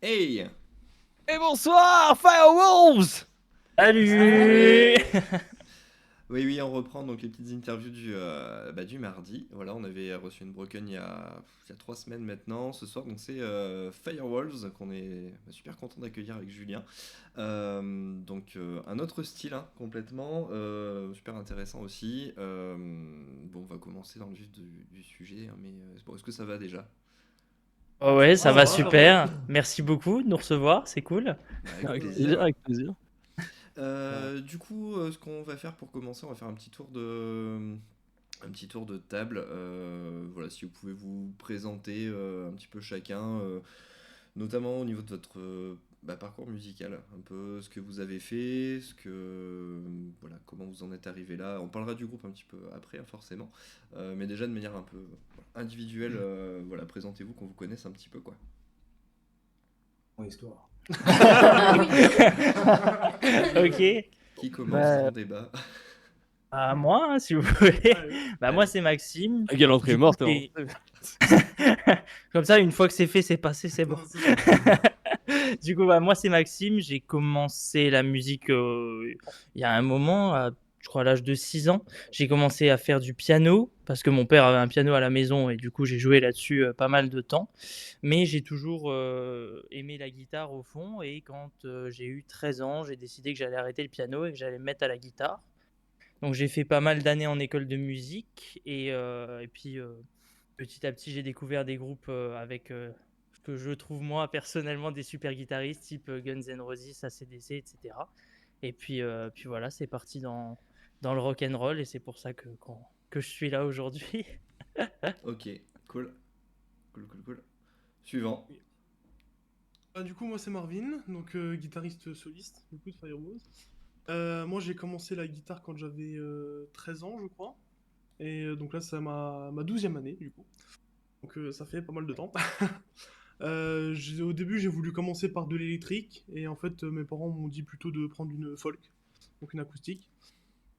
Hey! Et bonsoir, Firewolves! Salut! Oui, oui, on reprend donc les petites interviews du mardi. Voilà, on avait reçu une broken il y a 3 semaines maintenant. Ce soir, donc c'est Firewalls qu'on est super content d'accueillir avec Julien. Un autre style hein, complètement, super intéressant aussi. Bon, on va commencer dans le vif du sujet, hein, mais bon, est-ce que ça va déjà? Oh ouais, ça Ça va va, ça va. super. Merci beaucoup de nous recevoir, c'est cool. Bah, avec Avec plaisir, plaisir. avec plaisir. Ce qu'on va faire pour commencer, on va faire un petit tour de table. Voilà, si vous pouvez vous présenter un petit peu chacun, notamment au niveau de votre parcours musical, un peu ce que vous avez fait, voilà, comment vous en êtes arrivé là. On parlera du groupe un petit peu après, hein, forcément. Mais déjà de manière un peu individuelle, voilà, présentez-vous, qu'on vous connaisse un petit peu, quoi. Mon histoire. Ok. Qui commence? Bah, Grand débat. moi, hein, si vous voulez. Allez. Moi, Allez. c'est Maxime. La galanterie est Du coup, morte. Hein. Comme ça, une fois que c'est fait, c'est passé, c'est bon. Du coup, moi, c'est Maxime. J'ai commencé la musique il y a un moment, je crois à l'âge de 6 ans. J'ai commencé à faire du piano parce que mon père avait un piano à la maison et du coup, j'ai joué là-dessus pas mal de temps. Mais j'ai toujours aimé la guitare au fond et quand j'ai eu 13 ans, j'ai décidé que j'allais arrêter le piano et que j'allais me mettre à la guitare. Donc j'ai fait pas mal d'années en école de musique et puis petit à petit j'ai découvert des groupes avec ce que je trouve moi personnellement des super guitaristes type Guns N' Roses, AC/DC, etc. Et puis voilà, c'est parti dans le rock and roll et c'est pour ça que je suis là aujourd'hui. Ok, cool. Cool, cool, cool. Suivant. Du coup, moi c'est Marvin, donc guitariste soliste du coup de Firewalls. Moi j'ai commencé la guitare quand j'avais 13 ans, je crois. Et donc là, c'est ma 12e année du coup. Donc ça fait pas mal de temps. Au début, j'ai voulu commencer par de l'électrique. Et en fait, mes parents m'ont dit plutôt de prendre une folk, donc une acoustique.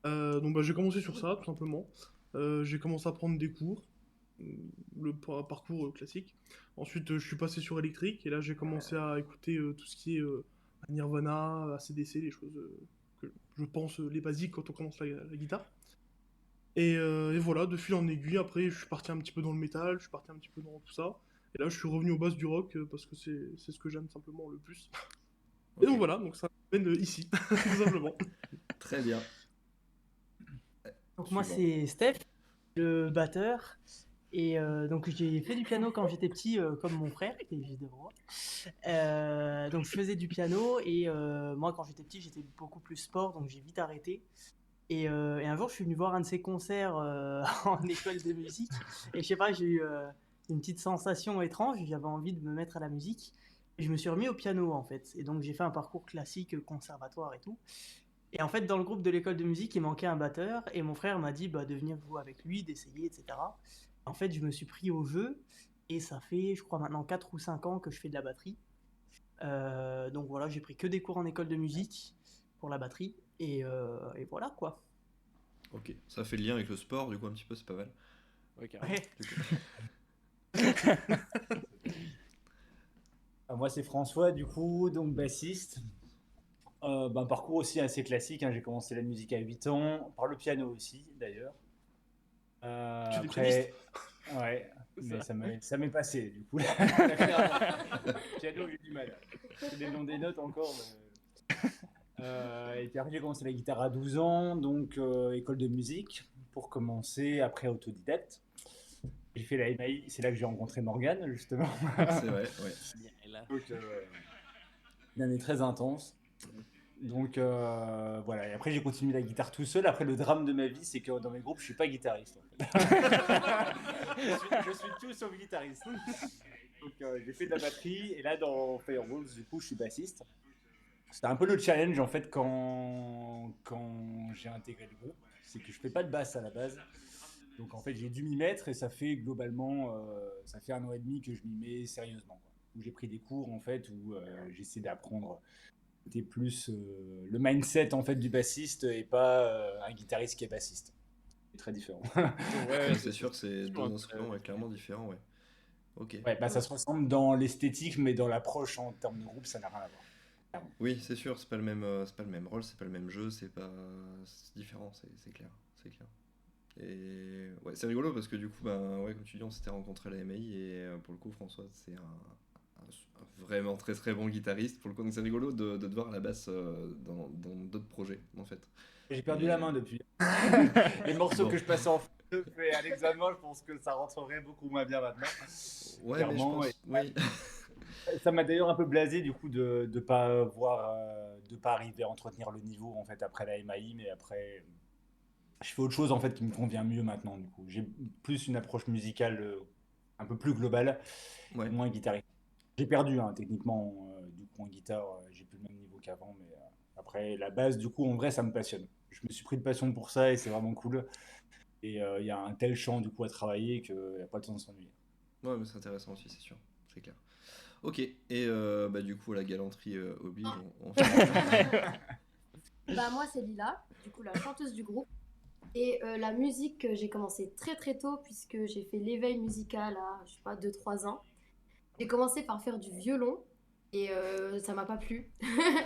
Donc j'ai commencé sur ça, tout simplement. J'ai commencé à prendre des cours, le parcours classique. Ensuite, je suis passé sur électrique, et là j'ai commencé à écouter tout ce qui est Nirvana, AC/DC, les choses que je pense les basiques quand on commence la guitare. Et voilà, de fil en aiguille, après je suis parti un petit peu dans le métal, je suis parti un petit peu dans tout ça. Et là je suis revenu aux bases du rock parce que c'est ce que j'aime simplement le plus. Et donc Ok, voilà, donc ça m'amène ici, tout simplement. très bien. Donc moi Suivant. c'est Steph, le batteur. Et donc j'ai fait du piano quand j'étais petit, comme mon frère qui est juste devant moi. Donc je faisais du piano et moi quand j'étais petit j'étais beaucoup plus sport donc j'ai vite arrêté. Et un jour je suis venu voir un de ses concerts en école de musique et je sais pas j'ai eu une petite sensation étrange, j'avais envie de me mettre à la musique et je me suis remis au piano en fait. Et donc j'ai fait un parcours classique conservatoire et tout. Et en fait, dans le groupe de l'école de musique, il manquait un batteur, et mon frère m'a dit de venir jouer avec lui, d'essayer, etc. En fait, je me suis pris au jeu, et ça fait, je crois, maintenant 4 ou 5 ans que je fais de la batterie. Donc voilà, j'ai pris que des cours en école de musique pour la batterie, et voilà quoi. Ok, ça fait le lien avec le sport, du coup, un petit peu, c'est pas mal. Ouais, carrément. Ouais. Du coup. Moi, c'est François, du coup, donc bassiste. Un parcours aussi assez classique, hein. J'ai commencé la musique à 8 ans, par le piano aussi, d'ailleurs. Tu es des pianistes? Après, ouais, C'est mais ça. ça m'est passé, du coup. Le piano, j'ai du mal. C'est des noms des notes encore. Et puis après, j'ai commencé la guitare à 12 ans, donc école de musique, pour commencer, après autodidacte. J'ai fait la MAI, c'est là que j'ai rencontré Morgane, justement. C'est vrai, ouais. Donc, une année très intense. Donc voilà, et après j'ai continué la guitare tout seul. Après, le drame de ma vie, c'est que dans mes groupes, je suis pas guitariste en fait. Je suis tout sauf guitariste. Donc j'ai fait de la batterie, et là dans Firewalls, du coup, je suis bassiste. C'était un peu le challenge en fait quand j'ai intégré le groupe, c'est que je fais pas de basse à la base. Donc en fait, j'ai dû m'y mettre, et ça fait globalement, ça fait 1 an et demi que je m'y mets sérieusement, quoi. Où j'ai pris des cours en fait, où j'essaie d'apprendre. C'était plus le mindset en fait du bassiste, et pas un guitariste qui est bassiste. C'est très différent. Ouais, C'est sûr que c'est toujours deux un- instruments ouais, clairement différents, ouais. Ok. Ouais, bah ça se ressemble dans l'esthétique, mais dans l'approche en termes de groupe, ça n'a rien à voir. Clairement. Oui, c'est sûr, c'est pas le même rôle, c'est pas le même jeu, c'est différent, c'est clair, c'est clair. Et ouais, c'est rigolo parce que du coup, ben ouais, comme tu dis, on s'était rencontrés à la MAI et pour le coup, François, c'est un vraiment très très bon guitariste. Pour le coup, donc c'est rigolo de te voir à la basse dans d'autres projets, en fait. J'ai perdu Et- la main depuis. Les morceaux Bon. que je passais en flûte et à l'examen, je pense que ça rentrerait beaucoup moins bien maintenant. Ouais, mais je Clairement, pense, oui. ça m'a d'ailleurs un peu blasé du coup de pas voir, de pas arriver à entretenir le niveau en fait après la MAI, mais après je fais autre chose en fait qui me convient mieux maintenant du coup. J'ai plus une approche musicale un peu plus globale, Ouais. moins guitariste. J'ai perdu hein, techniquement du coup en guitare, j'ai plus le même niveau qu'avant, mais après la base du coup en vrai ça me passionne. Je me suis pris de passion pour ça et c'est vraiment cool. Et il y a un tel champ du coup à travailler qu'il n'y a pas le temps de s'ennuyer. Ouais, mais c'est intéressant aussi, c'est sûr, c'est clair. Ok, et bah du coup, la galanterie oblige, on fait. Bah moi c'est Lila, du coup la chanteuse du groupe. Et la musique, j'ai commencé très très tôt puisque j'ai fait l'éveil musical à, je sais pas, 2 3 ans. J'ai commencé par faire du violon et ça m'a pas plu,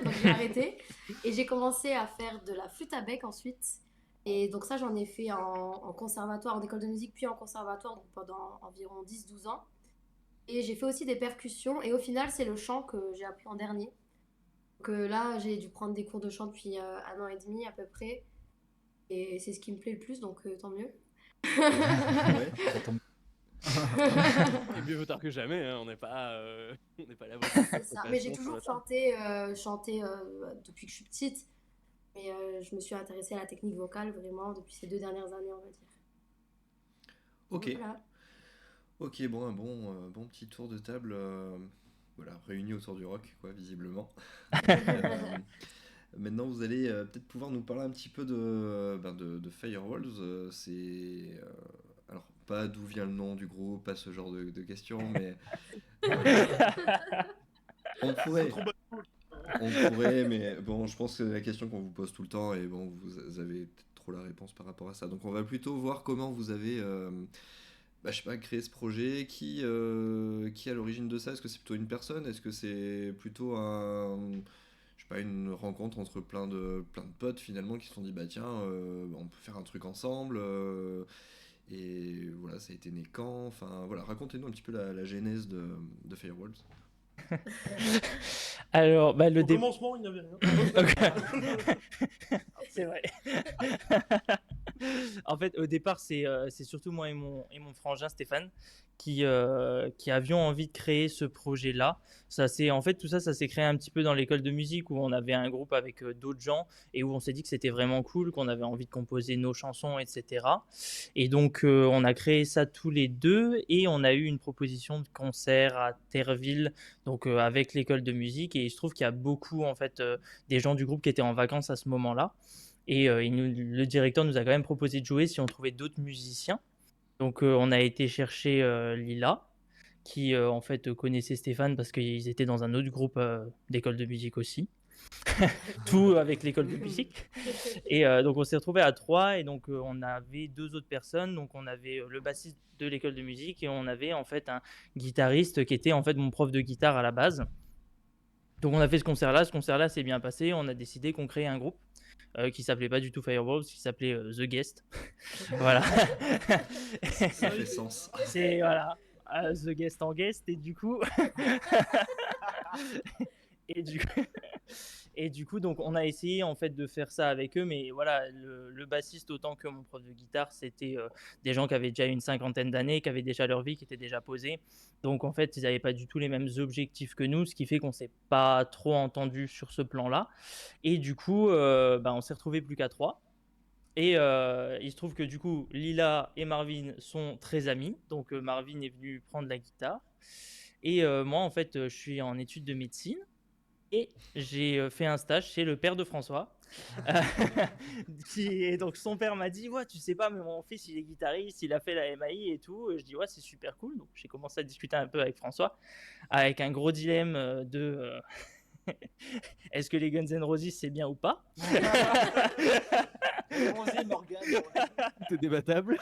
donc j'ai arrêté. Et j'ai commencé à faire de la flûte à bec ensuite. Et donc ça j'en ai fait en conservatoire, en école de musique, puis en conservatoire donc pendant environ 10 12 ans. Et j'ai fait aussi des percussions et au final c'est le chant que j'ai appris en dernier. Donc là j'ai dû prendre des cours de chant depuis 1 an et demi à peu près. Et c'est ce qui me plaît le plus, donc tant mieux. Ouais. Ça tombe. Et mieux vaut tard que jamais, hein, on n'est pas à l'abri C'est ça. Mais j'ai toujours chanté depuis que je suis petite. Mais je me suis intéressée à la technique vocale vraiment depuis ces 2 dernières années, on va dire. Ok. Voilà. Ok, bon, un bon petit tour de table, voilà, réunis autour du rock, quoi, visiblement. Euh, Maintenant, vous allez peut-être pouvoir nous parler un petit peu de Firewalls. Alors, pas d'où vient le nom du groupe, pas ce genre de questions, mais on pourrait. On pourrait, mais bon, je pense que c'est la question qu'on vous pose tout le temps, et bon, vous avez peut-être trop la réponse par rapport à ça. Donc, on va plutôt voir comment vous avez, je sais pas, créé ce projet, qui est à l'origine de ça. Est-ce que c'est plutôt une personne? Est-ce que c'est plutôt je sais pas, une rencontre entre plein de potes finalement qui se sont dit, bah tiens, on peut faire un truc ensemble, et voilà, ça a été né quand? Enfin, voilà, racontez-nous un petit peu la genèse de Firewalls. Alors, bah, le Au dé... commencement, il n'y avait rien. C'est vrai. En fait, au départ, c'est surtout moi et mon frangin Stéphane qui avions envie de créer ce projet-là. En fait, tout ça, ça s'est créé un petit peu dans l'école de musique où on avait un groupe avec d'autres gens et où on s'est dit que c'était vraiment cool, qu'on avait envie de composer nos chansons, etc. Et donc, on a créé ça tous les deux et on a eu une proposition de concert à Terreville, donc avec l'école de musique. Et il se trouve qu'il y a beaucoup, en fait, des gens du groupe qui étaient en vacances à ce moment-là. Et le directeur nous a quand même proposé de jouer si on trouvait d'autres musiciens. Donc on a été chercher Lila, qui en fait connaissait Stéphane parce qu'ils étaient dans un autre groupe d'école de musique aussi. Tout avec l'école de musique. Et donc on s'est retrouvés à 3 et donc on avait 2 autres personnes. Donc on avait le bassiste de l'école de musique et on avait en fait un guitariste qui était en fait mon prof de guitare à la base. Donc on a fait ce concert-là s'est bien passé, on a décidé qu'on créait un groupe qui s'appelait pas du tout Firewalls, qui s'appelait The Guest. Voilà. Ça fait sens. C'est voilà, The Guest en guest et du coup et du coup donc on a essayé en fait de faire ça avec eux, mais voilà, le bassiste autant que mon prof de guitare c'était des gens qui avaient déjà une 50aine d'années, qui avaient déjà leur vie, qui étaient déjà posés, donc en fait ils n'avaient pas du tout les mêmes objectifs que nous, ce qui fait qu'on s'est pas trop entendu sur ce plan là, et du coup on s'est retrouvés plus qu'à 3. Et il se trouve que du coup, Lila et Marvin sont très amis. Donc Marvin est venu prendre la guitare. Et moi, en fait, je suis en études de médecine. Et j'ai fait un stage chez le père de François. Et donc son père m'a dit, ouais, tu sais pas, mais mon fils, il est guitariste, il a fait la MAI et tout. Et je dis, ouais, c'est super cool. Donc j'ai commencé à discuter un peu avec François, avec un gros dilemme de... est-ce que les Guns N' Roses, c'est bien ou pas? C'est débattable.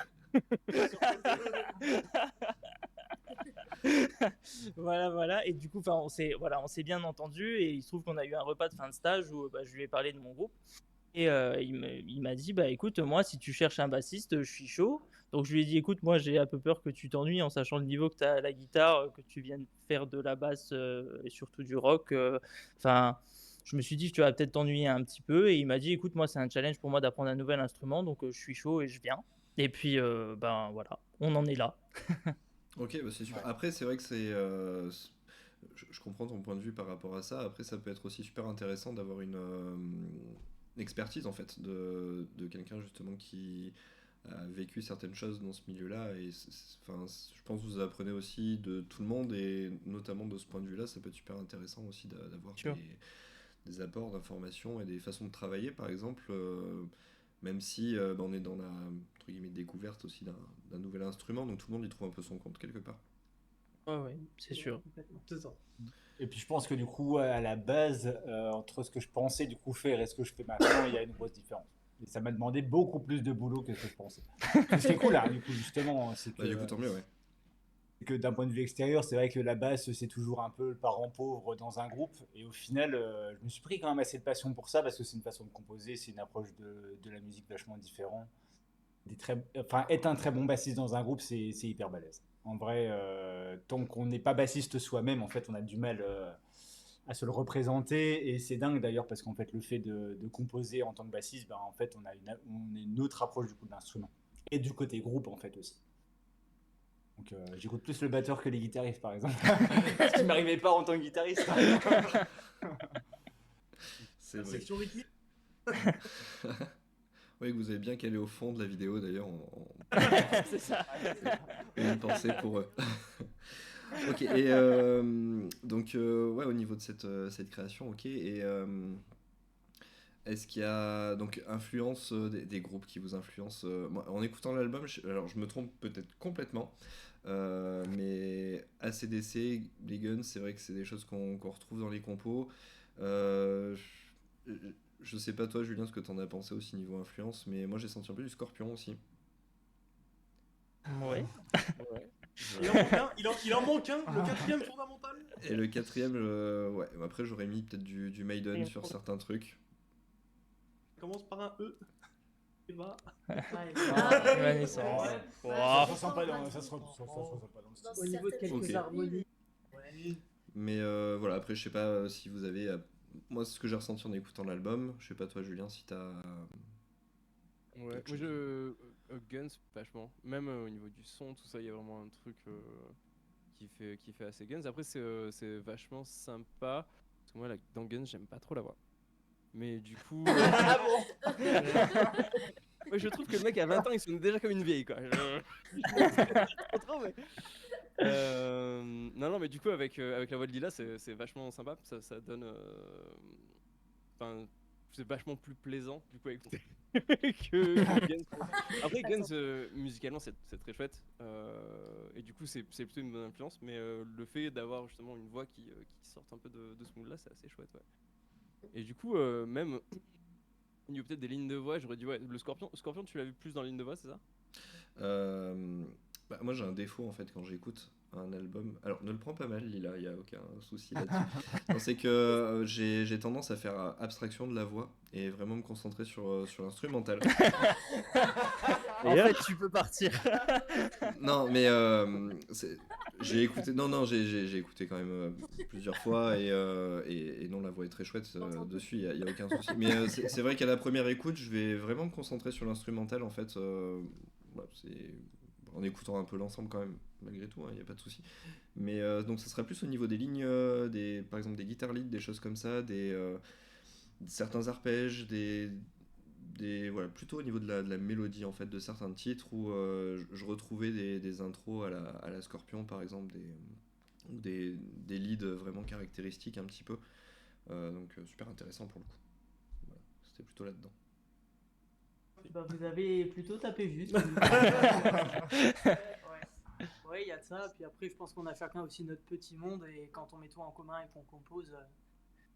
Voilà. Et du coup, enfin, on s'est bien entendu et il se trouve qu'on a eu un repas de fin de stage où bah, je lui ai parlé de mon groupe et il m'a dit, bah écoute, moi, si tu cherches un bassiste, je suis chaud. Donc je lui ai dit, écoute, moi, j'ai un peu peur que tu t'ennuies en sachant le niveau que tu as à la guitare, que tu viennes faire de la basse et surtout du rock. Enfin, je me suis dit, tu vas peut-être t'ennuyer un petit peu. Et il m'a dit, écoute, moi, c'est un challenge pour moi d'apprendre un nouvel instrument, donc je suis chaud et je viens. Et puis, ben voilà, on en est là. Ok, bah c'est super. Ouais. Après, c'est vrai que je comprends ton point de vue par rapport à ça. Après, ça peut être aussi super intéressant d'avoir une expertise en fait de quelqu'un justement qui a vécu certaines choses dans ce milieu-là. Et enfin, je pense que vous apprenez aussi de tout le monde et notamment de ce point de vue-là, ça peut être super intéressant aussi d'avoir Sure. des apports d'informations et des façons de travailler, par exemple. Même si bah, on est dans la entre guillemets, découverte aussi d'un nouvel instrument, donc tout le monde y trouve un peu son compte quelque part. Ouais, c'est sûr. Complètement. C'est ça. Et puis je pense que du coup, à la base, entre ce que je pensais du coup faire et ce que je fais maintenant, il y a une grosse différence. Et ça m'a demandé beaucoup plus de boulot que ce que je pensais. Ce qui est cool, hein, du coup, justement, c'est Bah, du coup, tant mieux, ouais. que d'un point de vue extérieur, c'est vrai que la basse, c'est toujours un peu le parent pauvre dans un groupe. Et au final, je me suis pris quand même assez de passion pour ça parce que c'est une façon de composer, c'est une approche de la musique vachement différente. Enfin, être un très bon bassiste dans un groupe, c'est hyper balèze. En vrai, tant qu'on n'est pas bassiste soi-même, en fait, on a du mal à se le représenter. Et c'est dingue d'ailleurs parce qu'en fait, le fait de composer en tant que bassiste, ben, en fait, on a une autre approche du coup de l'instrument. Et du côté groupe, en fait, aussi. Donc, j'écoute plus le batteur que les guitaristes, par exemple. Ce qui m'arrivait pas en tant que guitariste. C'est La vrai. section rythmique. Oui, que vous avez bien calé au fond de la vidéo d'ailleurs. C'est ça. Une pensée pour eux. Ok, et donc, ouais, au niveau de cette création, ok. Et est-ce qu'il y a donc influence des groupes qui vous influencent moi, en écoutant l'album, alors je me trompe peut-être complètement, mais AC/DC, les Guns, c'est vrai que c'est des choses qu'on retrouve dans les compos. Euh, je, je sais pas toi, Julien, ce que t'en as pensé aussi niveau influence, mais moi j'ai senti un peu du Scorpion aussi. Ouais. Ouais. Il en manque un, il en manque un, le quatrième fondamental. Et le quatrième, ouais, après j'aurais mis peut-être du Maiden sur certains trucs. Ça commence par un E. Et va. Ah, Evanescence. ouais. Wow. Ça se ressent pas dans ça se ressent pas dans le style. Dans Au niveau de certaines quelques Ok. harmonies. Ouais. Mais voilà, après je sais pas si vous avez... moi c'est ce que j'ai ressenti en écoutant l'album, je sais pas toi Julien si t'as... Ouais, Quelque moi chose. Guns vachement. Même au niveau du son, tout ça, il y a vraiment un truc qui fait assez Guns. Après, c'est vachement sympa. Parce que moi, dans Guns, j'aime pas trop la voix. Mais du coup. Ah bon. Ouais, je trouve que le mec à 20 ans, il sonne déjà comme une vieille, quoi. Je sais pas trop, mais. Non, mais du coup, avec la voix de Lila, c'est vachement sympa. Ça donne. Enfin, c'est vachement plus plaisant, du coup, à écouter que Guns. Après, Guns, musicalement, c'est très chouette. Et du coup, c'est plutôt une bonne influence. Mais le fait d'avoir justement une voix qui sorte un peu de ce mood-là, c'est assez chouette, ouais. Et du coup, même au niveau peut-être des lignes de voix, j'aurais dit, ouais, le Scorpion, tu l'as vu plus dans les lignes de voix, c'est ça? Bah, moi j'ai un défaut en fait quand j'écoute un album. Alors ne le prends pas mal Lila, il y a aucun souci là-dessus. Non, c'est que j'ai tendance à faire abstraction de la voix et vraiment me concentrer sur l'instrumental. En fait, tu peux partir. Non, mais j'ai écouté. Non, j'ai écouté quand même plusieurs fois et non, la voix est très chouette dessus, y a aucun souci. Mais c'est vrai qu'à la première écoute, je vais vraiment me concentrer sur l'instrumental en fait. Ouais, c'est en écoutant un peu l'ensemble quand même, malgré tout, il n'y a pas de souci. Mais donc ça serait plus au niveau des lignes, par exemple des guitares lead, des choses comme ça, certains arpèges, voilà, plutôt au niveau de la mélodie en fait de certains titres où je retrouvais des intros à la Scorpion par exemple, ou des leads vraiment caractéristiques un petit peu. Donc super intéressant pour le coup. Voilà, c'était plutôt là-dedans. Bah, vous avez plutôt tapé juste. Ouais, il y a de ça. Puis après, je pense qu'on a chacun aussi notre petit monde. Et quand on met tout en commun et qu'on compose,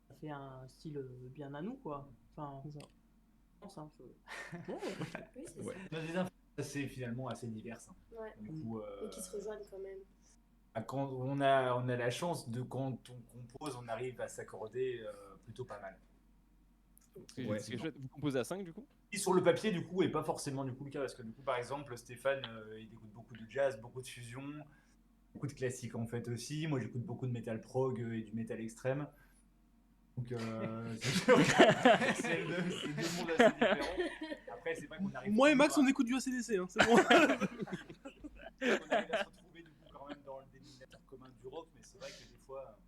ça fait un style bien à nous, quoi. Enfin, C'est ça. je pense, hein, Oui, c'est Ouais. ça. Les infos, c'est finalement assez divers. Hein. Ouais. Du coup, Et qui se rejoignent quand même. Quand on a la chance de, quand on compose, on arrive à s'accorder plutôt pas mal. C'est chouette. Vous composez à 5 du coup? Et sur le papier, du coup, et pas forcément du coup le cas, parce que du coup, par exemple, Stéphane, il écoute beaucoup de jazz, beaucoup de fusion, beaucoup de classique en fait aussi. Moi, j'écoute beaucoup de métal prog et du métal extrême. Donc, c'est sûr que c'est deux mondes assez différents. Après, c'est pas qu'on arrive. Moi et Max, on écoute du ACDC, hein, c'est bon. On arrive à se retrouver du coup quand même dans le dénominateur commun du rock, mais c'est vrai que des fois,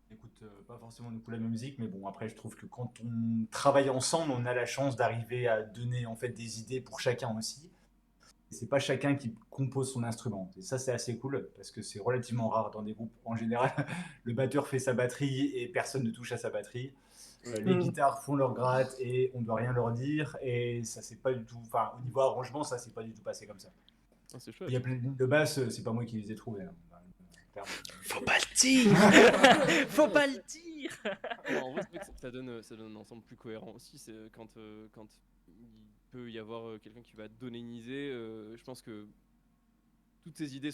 on écoute pas forcément du coup la même musique, mais bon, après, je trouve que quand on travaille ensemble, on a la chance d'arriver à donner en fait des idées pour chacun aussi. C'est pas chacun qui compose son instrument. Et ça, c'est assez cool parce que c'est relativement rare dans des groupes. En général, le batteur fait sa batterie et personne ne touche à sa batterie. Les guitares font leur gratte et on doit rien leur dire. Et ça, c'est pas du tout. Enfin, au niveau arrangement, ça, c'est pas du tout passé comme ça. Ah, c'est chouette. Il y a plein de lignes de basse, c'est pas moi qui les ai trouvées. Hein. Faut pas le dire. Faut pas le dire. En vrai, c'est vrai que ça donne un ensemble plus cohérent aussi. C'est quand il peut y avoir quelqu'un qui va donner une idée. Je pense que toutes ces idées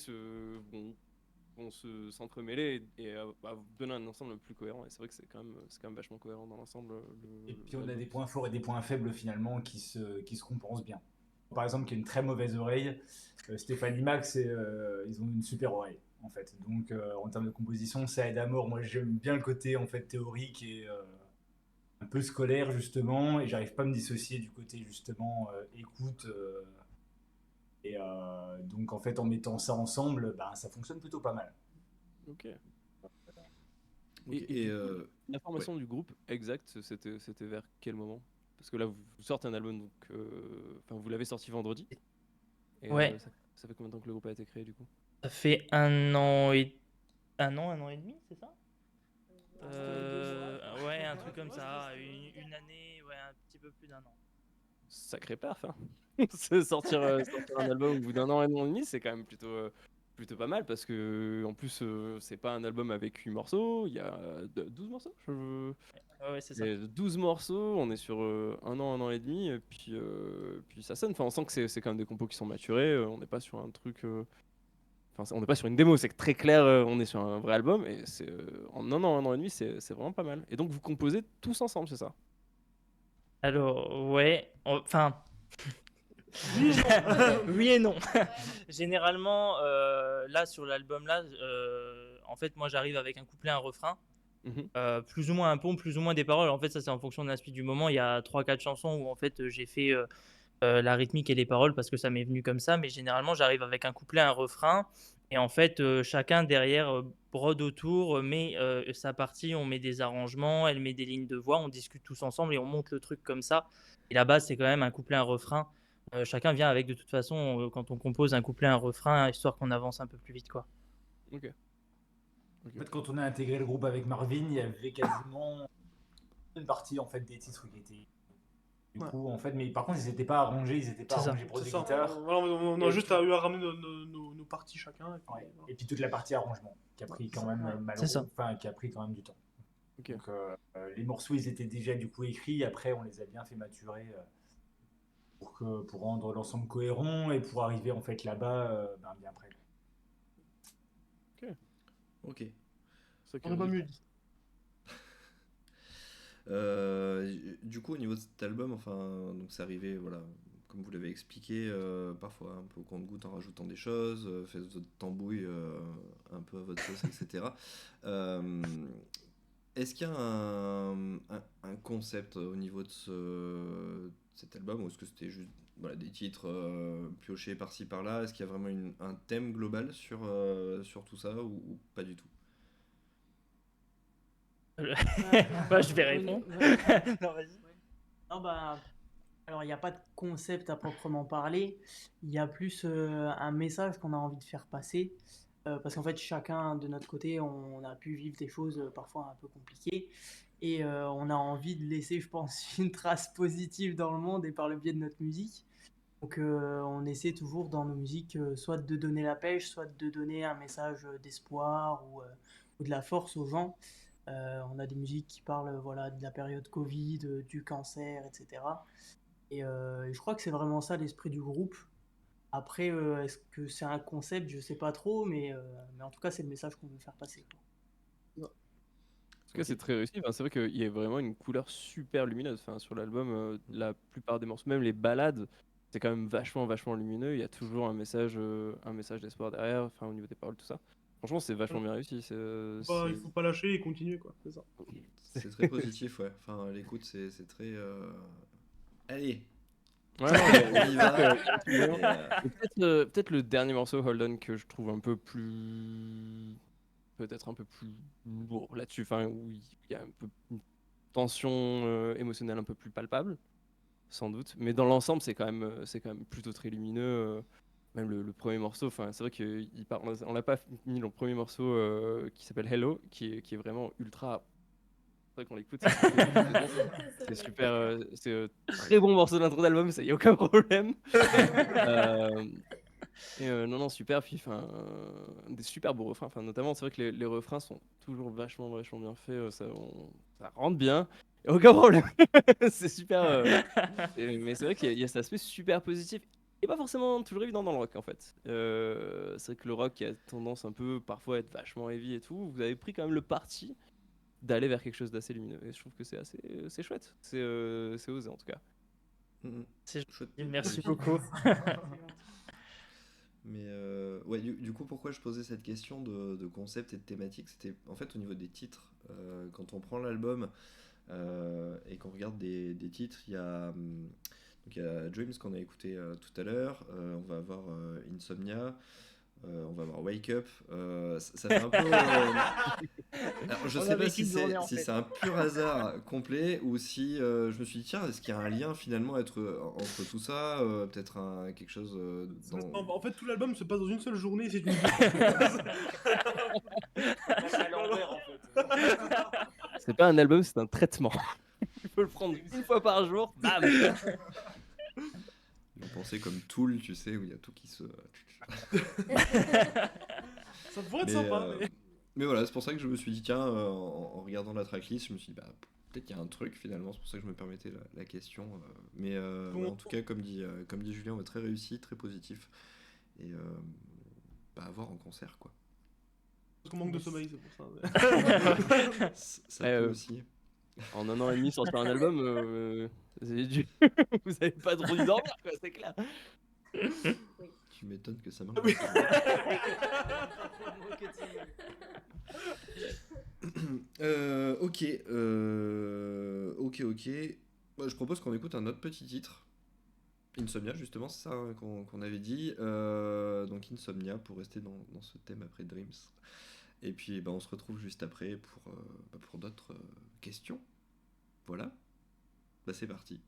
vont s'entremêler et donner un ensemble plus cohérent. Et c'est vrai que c'est quand même vachement cohérent dans l'ensemble. Et puis on a des points forts et des points faibles finalement qui se compensent bien. Par exemple, qui a une très mauvaise oreille, Stéphanie Max, ils ont une super oreille en fait. Donc en termes de composition, ça aide à mort. Moi, j'aime bien le côté en fait théorique et un peu scolaire justement, et j'arrive pas à me dissocier du côté justement écoute. Et donc en fait, en mettant ça ensemble, ben, ça fonctionne plutôt pas mal. Ok. Et, La formation du groupe exact, c'était vers quel moment? Parce que là, vous sortez un album, donc, vous l'avez sorti vendredi. Et, Ouais. ça fait combien de temps que le groupe a été créé du coup? Ça fait un an et demi, c'est ça? Ouais, un truc comme ça, une année, ouais, un petit peu plus d'un an. Sacré perf, hein. sortir un album au bout d'un an et demi, c'est quand même plutôt pas mal parce que en plus c'est pas un album avec 8 morceaux, il y a 12 morceaux. Ouais, c'est ça. 12 morceaux, on est sur un an et demi, et puis ça sonne. Enfin, on sent que c'est quand même des compos qui sont maturés. On n'est pas sur un truc. On n'est pas sur une démo, c'est très clair. On est sur un vrai album, et c'est en un an et demi, c'est vraiment pas mal. Et donc vous composez tous ensemble, c'est ça? Alors, ouais, enfin. Oui et non. Généralement, là, sur l'album, là, en fait, moi, j'arrive avec un couplet, un refrain. Plus ou moins un pont, plus ou moins des paroles. En fait, ça, c'est en fonction de l'inspiration du moment. Il y a 3-4 chansons où, en fait, j'ai fait la rythmique et les paroles parce que ça m'est venu comme ça. Mais généralement, j'arrive avec un couplet, un refrain. Et en fait, chacun derrière brode autour, met sa partie, on met des arrangements, elle met des lignes de voix, on discute tous ensemble et on monte le truc comme ça. Et la base, c'est quand même un couplet, un refrain. Chacun vient avec, de toute façon, quand on compose un couplet, un refrain, histoire qu'on avance un peu plus vite, quoi. Ok. En fait, quand on a intégré le groupe avec Marvin, il y avait quasiment une partie en fait des titres qui étaient du coup en fait, mais par contre ils n'étaient pas arrangés, ils n'étaient pas C'est ça. arrangés pour C'est des ça. guitares. On a juste eu à ramener nos parties chacun. Et puis, Ouais. voilà. Et puis toute la partie arrangement qui a pris quand même C'est ça. enfin qui a pris quand même du temps. Ok. Donc les morceaux ils étaient déjà du coup écrits, après on les a bien fait maturer pour rendre l'ensemble cohérent et pour arriver en fait là-bas bien prêt. Ok. C'est On n'a pas mieux dit. Du coup, au niveau de cet album, enfin, donc c'est arrivé, voilà, comme vous l'avez expliqué, parfois un peu au compte-gouttes en rajoutant des choses, faites votre tambouille un peu à votre sauce, etc. Est-ce qu'il y a un concept au niveau de cet album, ou est-ce que c'était juste des titres piochés par-ci par-là? Est-ce qu'il y a vraiment un thème global sur tout ça, ou pas du tout? Je vais répondre. Non, vas-y. Non, alors il n'y a pas de concept à proprement parler, il y a plus un message qu'on a envie de faire passer, parce qu'en fait chacun de notre côté on a pu vivre des choses parfois un peu compliquées, et on a envie de laisser, je pense, une trace positive dans le monde et par le biais de notre musique. Donc on essaie toujours dans nos musiques soit de donner la pêche, soit de donner un message d'espoir ou de la force aux gens. On a des musiques qui parlent de la période Covid, du cancer, etc. Et je crois que c'est vraiment ça l'esprit du groupe. Après, est-ce que c'est un concept? Je sais pas trop, mais en tout cas, c'est le message qu'on veut faire passer, quoi. En tout cas, c'est très réussi. Enfin, c'est vrai qu'il y a vraiment une couleur super lumineuse. Enfin, sur l'album, la plupart des morceaux, même les ballades, c'est quand même vachement, vachement lumineux. Il y a toujours un message d'espoir derrière, enfin, au niveau des paroles, tout ça. Franchement, c'est vachement bien réussi. Il faut pas lâcher et continuer, quoi. C'est ça. C'est très positif, ouais. Enfin, l'écoute, c'est très. Allez, Ouais, non, on y va. mais- Et, peut-être le dernier morceau, Hold On, que je trouve un peu plus. Peut-être un peu plus lourd là-dessus. Enfin, où il y a un peu une tension émotionnelle un peu plus palpable, sans doute. Mais dans l'ensemble, c'est quand même plutôt très lumineux. Même le premier morceau, enfin, c'est vrai on l'a pas mis le premier morceau qui s'appelle Hello, qui est vraiment ultra. C'est vrai qu'on l'écoute. C'est super. C'est très bon morceau d'intro d'album, ça y a aucun problème. Non, super. Puis, des super beaux refrains. Enfin, notamment, c'est vrai que les refrains sont toujours vachement, vachement bien faits. Ça rentre bien. Y a aucun problème. C'est super. Mais c'est vrai qu'il y a cet aspect super positif et pas forcément toujours évident dans le rock en fait. C'est vrai que le rock a tendance un peu parfois à être vachement heavy et tout. Vous avez pris quand même le parti d'aller vers quelque chose d'assez lumineux. Et je trouve que c'est chouette. C'est osé en tout cas. C'est chouette. Merci beaucoup. Mais ouais, du coup, pourquoi je posais cette question de concept et de thématique, c'était en fait au niveau des titres. Quand on prend l'album et qu'on regarde des titres, il y a Dreams qu'on a écouté tout à l'heure, on va avoir Insomnia, on va avoir Wake Up. Ça fait un peu. Alors, je On sais a pas vécu si une journée, en si fait. c'est un pur hasard complet ou si je me suis dit, tiens, est-ce qu'il y a un lien finalement entre tout ça, peut-être quelque chose En fait, tout l'album se passe dans une seule journée, c'est une. C'est à l'envers, en fait. C'est pas un album, c'est un traitement. Il faut le prendre une fois par jour. Bam. Vous pensez comme Tool, tu sais, où il y a tout qui se. Ça pourrait être Mais, sympa. mais voilà, c'est pour ça que je me suis dit, tiens, en regardant la tracklist, je me suis dit, bah, peut-être qu'il y a un truc finalement, c'est pour ça que je me permettais la question. Mais Bon. ouais, en tout cas, comme dit Julien, on va très réussi, très positif. Et à voir en concert, quoi. Parce qu'on manque de sommeil, c'est pour ça. Ça peut aussi. En 1 an et demi sortir un album, vous avez pas trop dû dormir, quoi, c'est clair. Tu m'étonnes que ça marche. Ok. Bah, je propose qu'on écoute un autre petit titre. Insomnia, justement, c'est ça hein, qu'on avait dit. Donc Insomnia, pour rester dans ce thème après Dreams. Et puis bah, on se retrouve juste après pour d'autres questions. Voilà. Bah, c'est parti.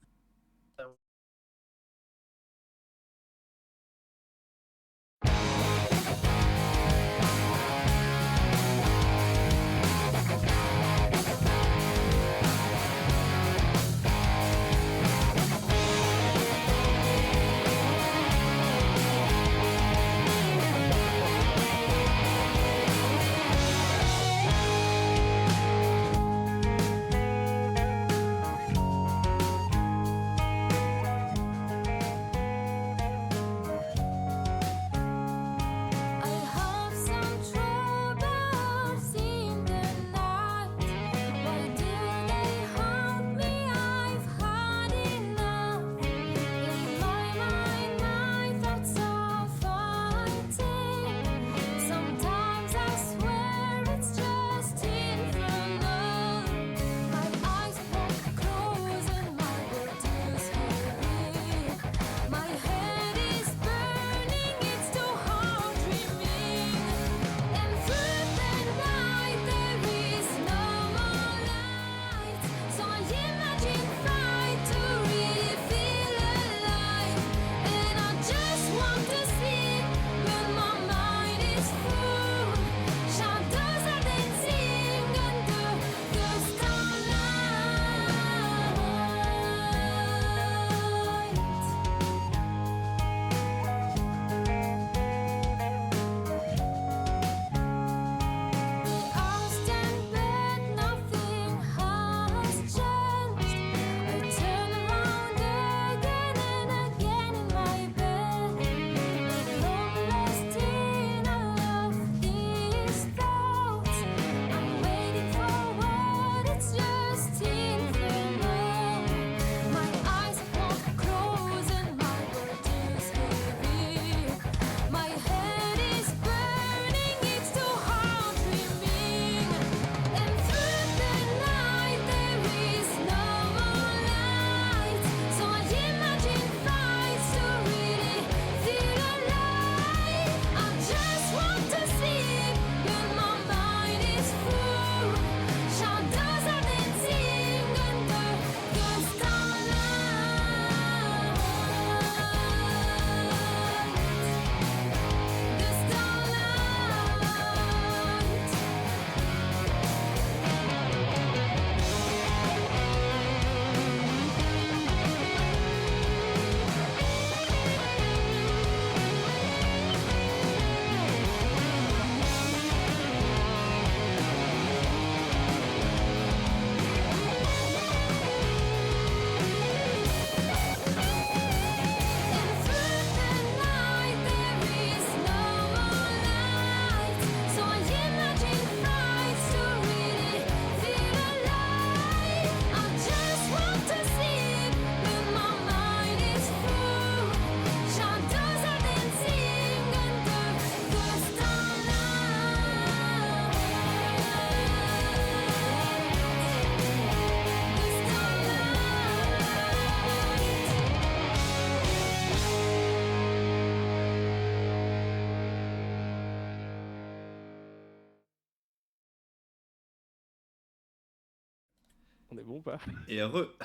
On est bon ou pas? Et heureux.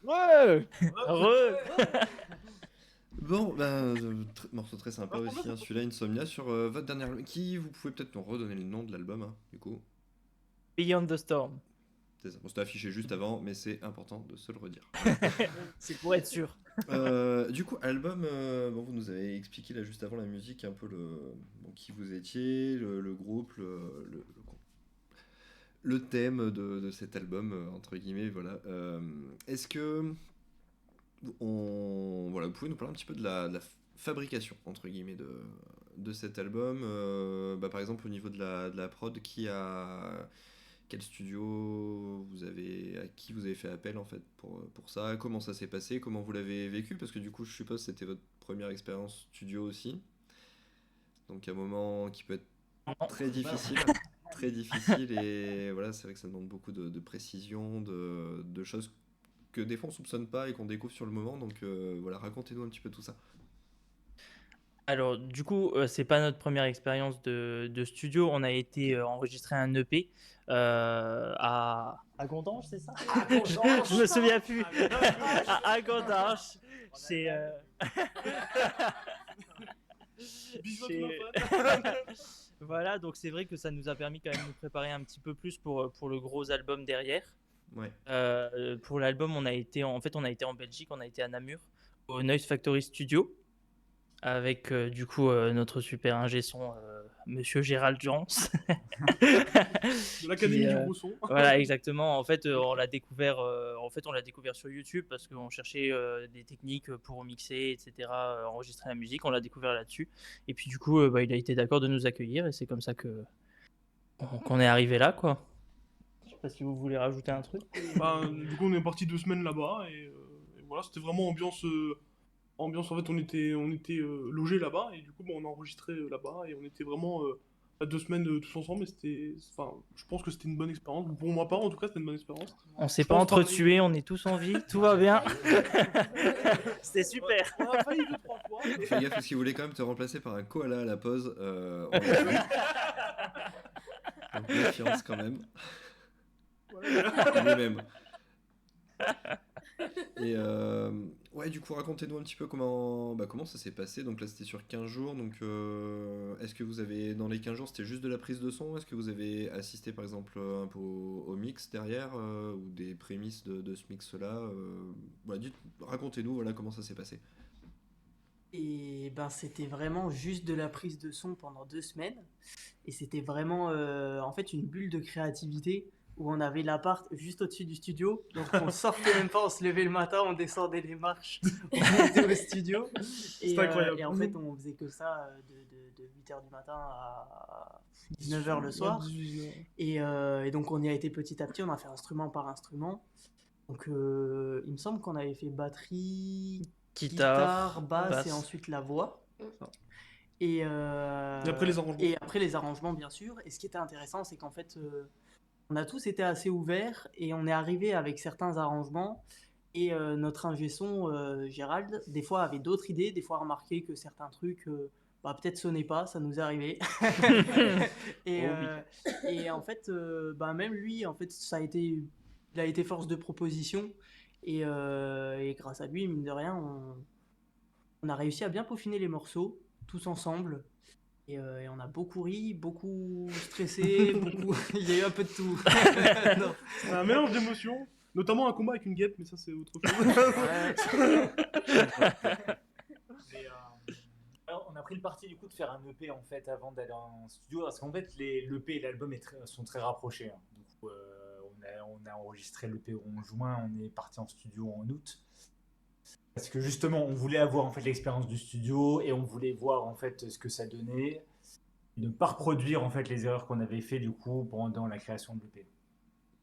Ouais. Heureux. Bon, morceau très sympa aussi, hein, celui-là, Insomnia, sur votre dernier album. Vous pouvez peut-être nous redonner le nom de l'album, hein, du coup. Beyond the Storm. C'est ça. Bon, c'était affiché juste avant, mais c'est important de se le redire. C'est pour être sûr. Du coup, album, bon, vous nous avez expliqué là juste avant la musique un peu qui vous étiez, le groupe, le thème de cet album, entre guillemets, voilà. Est-ce que voilà, vous pouvez nous parler un petit peu de la fabrication, entre guillemets, de cet album, par exemple au niveau de la prod, quel studio à qui vous avez fait appel en fait pour ça, comment ça s'est passé, comment vous l'avez vécu, parce que du coup je suppose que c'était votre première expérience studio aussi, donc un moment qui peut être très difficile, très difficile, et voilà, c'est vrai que ça demande beaucoup de précision, de choses que des fois on soupçonne pas et qu'on découvre sur le moment, donc voilà, racontez-nous un petit peu tout ça. Alors, du coup, c'est pas notre première expérience de studio. On a été enregistrer un EP à Gondange, c'est ça? Je me souviens plus. À Gondange. C'est Bisous à chez- tous nos fans. Voilà, donc c'est vrai que ça nous a permis quand même de nous préparer un petit peu plus pour le gros album derrière. Ouais. Pour l'album, on a été en Belgique, on a été à Namur, au Noise Factory Studio, avec du coup notre super ingé son, Monsieur Gérald Jans. De l'Académie Qui, du gros son. Voilà, exactement. En fait, on l'a découvert, sur YouTube parce qu'on cherchait des techniques pour mixer, etc., enregistrer la musique. On l'a découvert là-dessus. Et puis du coup, il a été d'accord de nous accueillir et c'est comme ça qu'on est arrivé là, quoi. Je sais pas si vous voulez rajouter un truc. Du coup, on est parti 2 semaines là-bas et voilà, c'était vraiment ambiance. En fait, on était logés là-bas et du coup, on a enregistré là-bas et on était vraiment 2 semaines tous ensemble. Et je pense que c'était une bonne expérience. Pour ma part, en tout cas, c'était une bonne expérience. On s'est Je pas pense entretués, on est tous en vie, tout va bien. C'était super. On a failli 2-3 fois. Fais gaffe parce qu'il voulait quand même te remplacer par un koala à la pause. On l'a vu. Donc méfiance quand même. Lui-même. Et ouais, du coup, racontez-nous un petit peu comment ça s'est passé. Donc là, c'était sur 15 jours. Donc, est-ce que vous avez, dans les 15 jours, c'était juste de la prise de son? Est-ce que vous avez assisté, par exemple, un peu au mix derrière ou des prémices de ce mix-là voilà, racontez-nous voilà, comment ça s'est passé. Et c'était vraiment juste de la prise de son pendant 2 semaines. Et c'était vraiment en fait une bulle de créativité où on avait l'appart juste au-dessus du studio. Donc on sortait même pas, on se levait le matin, on descendait les marches, on montait au studio. C'est incroyable. Et en fait, on faisait que ça de 8h du matin à 19h le soir. 18h. Et donc on y a été petit à petit, on a fait instrument par instrument. Donc il me semble qu'on avait fait batterie, guitare, basse et ensuite la voix. Et après les arrangements. Et après les arrangements, bien sûr. Et ce qui était intéressant, c'est qu'en fait, on a tous été assez ouverts et on est arrivé avec certains arrangements. Et notre ingé son, Gérald, des fois avait d'autres idées, des fois remarqué que certains trucs peut-être sonnaient pas, ça nous est arrivé. Et en fait, même lui, en fait, il a été force de proposition. Et grâce à lui, mine de rien, on a réussi à bien peaufiner les morceaux, tous ensemble. Et on a beaucoup ri, beaucoup stressé, il y a eu un peu de tout. Non. C'est un mélange d'émotions, notamment un combat avec une guêpe, mais ça c'est autre chose. Alors, on a pris le parti du coup de faire un EP en fait avant d'aller en studio parce qu'en fait l'EP et l'album sont très rapprochés. Hein. Du coup, on a enregistré l'EP en juin, on est parti en studio en août. Parce que justement, on voulait avoir en fait l'expérience du studio et on voulait voir en fait ce que ça donnait, et ne pas reproduire en fait les erreurs qu'on avait fait du coup pendant la création de l'EP.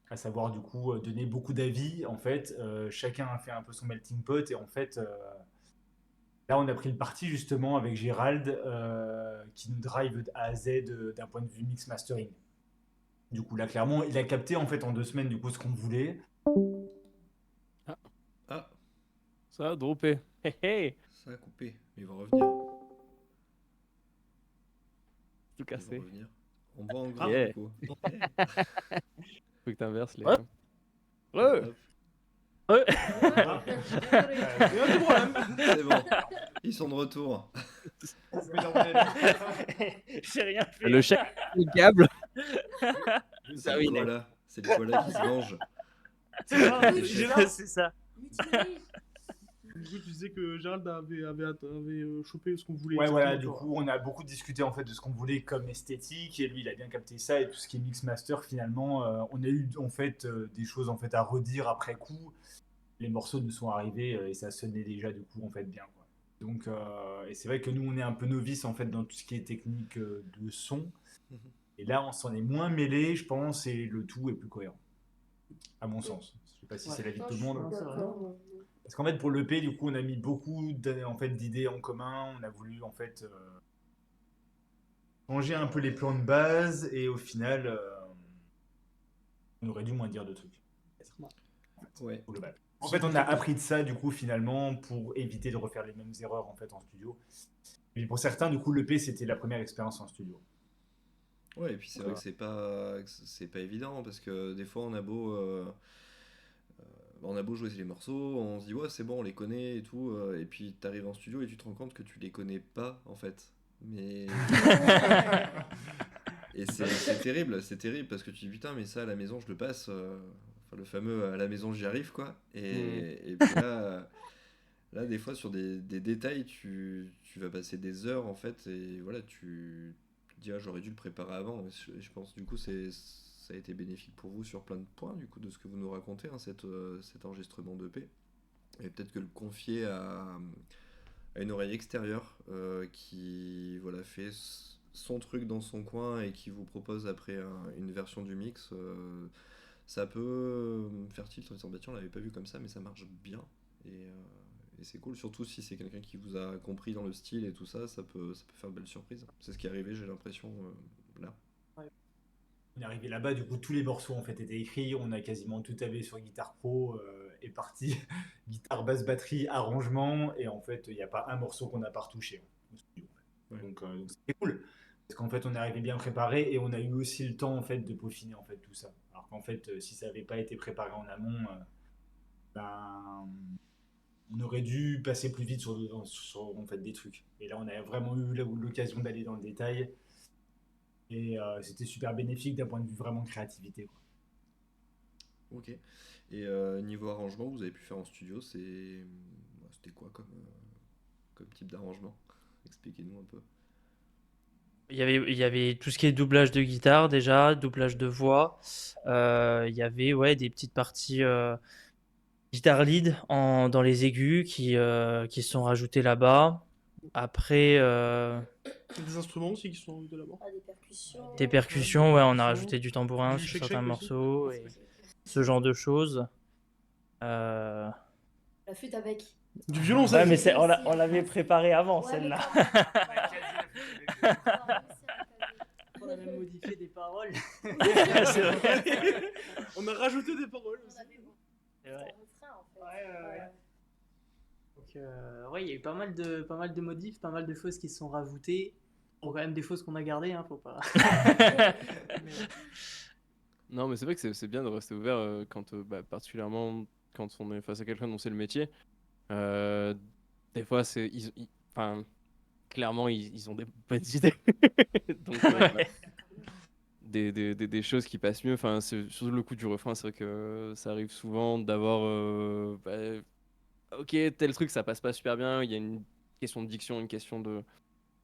À savoir du coup donner beaucoup d'avis en fait, chacun a fait un peu son melting pot et en fait là on a pris le parti justement avec Gérald qui nous drive A à Z d'un point de vue mix mastering. Du coup là clairement il a capté en fait en 2 semaines du coup ce qu'on voulait. Ah, Ça a droppé. Hey, hey. ça a coupé, mais il va revenir. Tout Il va cassé. revenir. On voit en gras Yeah. du coup. Faut que t'inverses les. Ouais. Ouais. Hop, Ouais. Il y a des problèmes. c'est bon. Ils sont de retour. J'ai rien fait. Le chat, le câble. C'est le koala. C'est le koala qui se venge. C'est ça, Oui, Gérald, C'est ça. Mutinerie. du coup, tu disais que Gérald avait chopé ce qu'on voulait. Ouais, voilà, exactement, du toi. coup, on a beaucoup discuté en fait de ce qu'on voulait comme esthétique et lui, il a bien capté ça et tout ce qui est mix master finalement, on a eu en fait des choses en fait à redire après coup. Les morceaux nous sont arrivés et ça sonnait déjà du coup en fait bien, quoi. Donc, et c'est vrai que nous, on est un peu novices en fait dans tout ce qui est technique de son. Mhm. Et là, on s'en est moins mêlé, je pense, et le tout est plus cohérent, à mon sens. Je sais pas si Ouais. c'est l'avis de Non, tout je le suis monde. d'accord, moi. Parce qu'en fait, pour l'EP, du coup, on a mis beaucoup en fait, d'idées en commun. On a voulu en fait changer un peu les plans de base et au final, on aurait dû moins dire de trucs. Ouais. Au global. En fait, on a appris de ça du coup finalement pour éviter de refaire les mêmes erreurs en fait en studio. Et pour certains, du coup, l'EP c'était la première expérience en studio. Ouais, et puis c'est vrai que c'est pas évident parce que des fois on a beau jouer les morceaux, on se dit ouais c'est bon on les connaît et tout, et puis t'arrives en studio et tu te rends compte que tu les connais pas en fait. Mais et c'est terrible parce que tu dis putain mais ça à la maison je le passe, enfin, le fameux à la maison j'y arrive quoi. Et puis là des fois sur des détails tu vas passer des heures en fait et voilà tu te dis ah j'aurais dû le préparer avant. Et je pense du coup ça a été bénéfique pour vous sur plein de points du coup de ce que vous nous racontez hein, cet enregistrement d'EP. Et peut-être que le confier à une oreille extérieure qui voilà, fait son truc dans son coin et qui vous propose après une version du mix, ça peut faire tilt en disant bah tiens on l'avait pas vu comme ça mais ça marche bien et c'est cool surtout si c'est quelqu'un qui vous a compris dans le style et tout ça, ça peut faire de belles surprises. C'est ce qui est arrivé j'ai l'impression là. On est arrivé là-bas, du coup, tous les morceaux en fait étaient écrits. On a quasiment tout tablé sur Guitar Pro et parti. Guitare, basse, batterie, arrangement. Et en fait, il n'y a pas un morceau qu'on n'a pas retouché, hein, au studio. Ouais. Donc c'était cool. Parce qu'en fait, on est arrivé bien préparé et on a eu aussi le temps en fait de peaufiner en fait tout ça. Alors qu'en fait, si ça n'avait pas été préparé en amont, ben, on aurait dû passer plus vite sur en fait, des trucs. Et là, on a vraiment eu l'occasion d'aller dans le détail. Et c'était super bénéfique d'un point de vue vraiment créativité, quoi. Ok. Et niveau arrangement vous avez pu faire en studio, c'était quoi comme type d'arrangement? Expliquez-nous un peu. Il y avait tout ce qui est doublage de guitare déjà, doublage de voix. Il y avait ouais, des petites parties guitare lead dans les aigus qui sont rajoutées là-bas. Après, Des instruments aussi qui sont de là-bas. Ah, des percussions. des percussions, ouais, on a percussions, rajouté du tambourin du sur shake-shake certains aussi. morceaux et ce genre de choses. Euh, La flûte à bec. Du violoncelle. Ouais, mais on l'avait préparé avant Ouais, celle-là. mais quand même. On a même modifié des paroles. C'est vrai. On a rajouté des paroles On aussi. avait beaucoup C'est vrai. de refrains, en fait. Ouais. Donc, ouais, il y a eu pas mal de modifs, pas mal de choses qui se sont rajoutées. Bon, quand même des choses qu'on a gardées, hein, faut pas. Mais- Non, mais c'est vrai que c'est bien de rester ouvert quand, particulièrement quand on est face à quelqu'un dont c'est le métier. Des fois, enfin, clairement, ils ont des bonnes idées. Donc, Ouais. des choses qui passent mieux. Enfin, surtout le coup du refrain, c'est vrai que ça arrive souvent d'avoir. Ok, tel truc, ça passe pas super bien. Il y a une question de diction, une question de.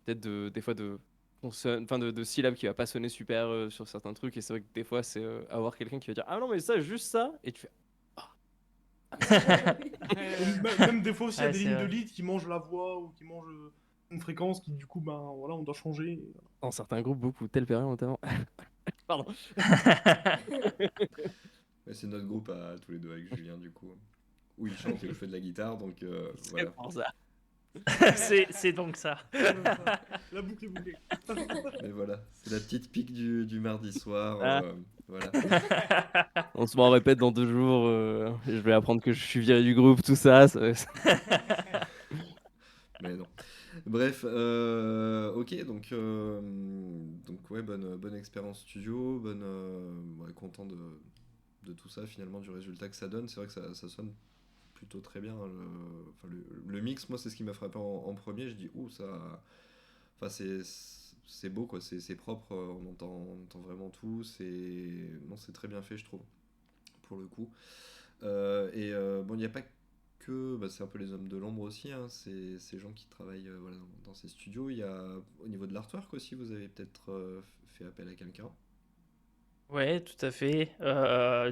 Peut-être des fois de. Enfin, de syllabes qui va pas sonner super sur certains trucs. Et c'est vrai que des fois, c'est avoir quelqu'un qui va dire ah non, mais ça, juste ça. Et tu fais. Même des fois aussi, il y a Ouais, des c'est lignes de vrai. lead qui mangent la voix ou qui mangent une fréquence qui, du coup, ben voilà, on doit changer. Dans certains groupes, beaucoup, tel période notamment. Pardon. Ouais, c'est notre groupe à tous les deux avec Julien du coup. Où il chante et où je fais de la guitare donc voilà. C'est pour ça. C'est donc ça. La boucle est bouclée. Mais voilà, c'est la petite pique du mardi soir. Ah. Voilà. On se met en répète dans 2 jours. Je vais apprendre que je suis viré du groupe, tout ça. Mais non. Bref, ok, donc ouais, bonne expérience studio, ouais, content de de tout ça, finalement, du résultat que ça donne. C'est vrai que ça sonne plutôt très bien. Le mix, moi, c'est ce qui m'a frappé en premier. Je dis, ouh, ça. Enfin, c'est beau, quoi. C'est propre. On entend vraiment tout. Non, c'est très bien fait, je trouve, pour le coup. Bon, il n'y a pas que. Bah, c'est un peu les hommes de l'ombre aussi, hein. C'est ces gens qui travaillent voilà, dans ces studios. Il y a, au niveau de l'artwork aussi, vous avez peut-être fait appel à quelqu'un. Ouais, tout à fait.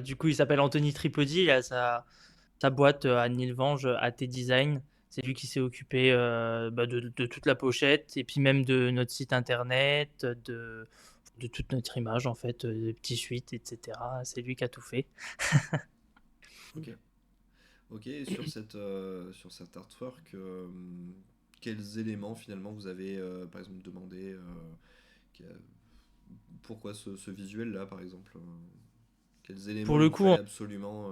Du coup, il s'appelle Anthony Tripodi. Il a sa boîte à Nilvange, AT Design. C'est lui qui s'est occupé de toute la pochette et puis même de notre site internet, de toute notre image en fait, des petits suites, etc. C'est lui qui a tout fait. Ok. Ok, et sur cet artwork, quels éléments finalement vous avez par exemple demandé qui- pourquoi ce visuel-là par exemple quels éléments Pour il le vous coup, fallait absolument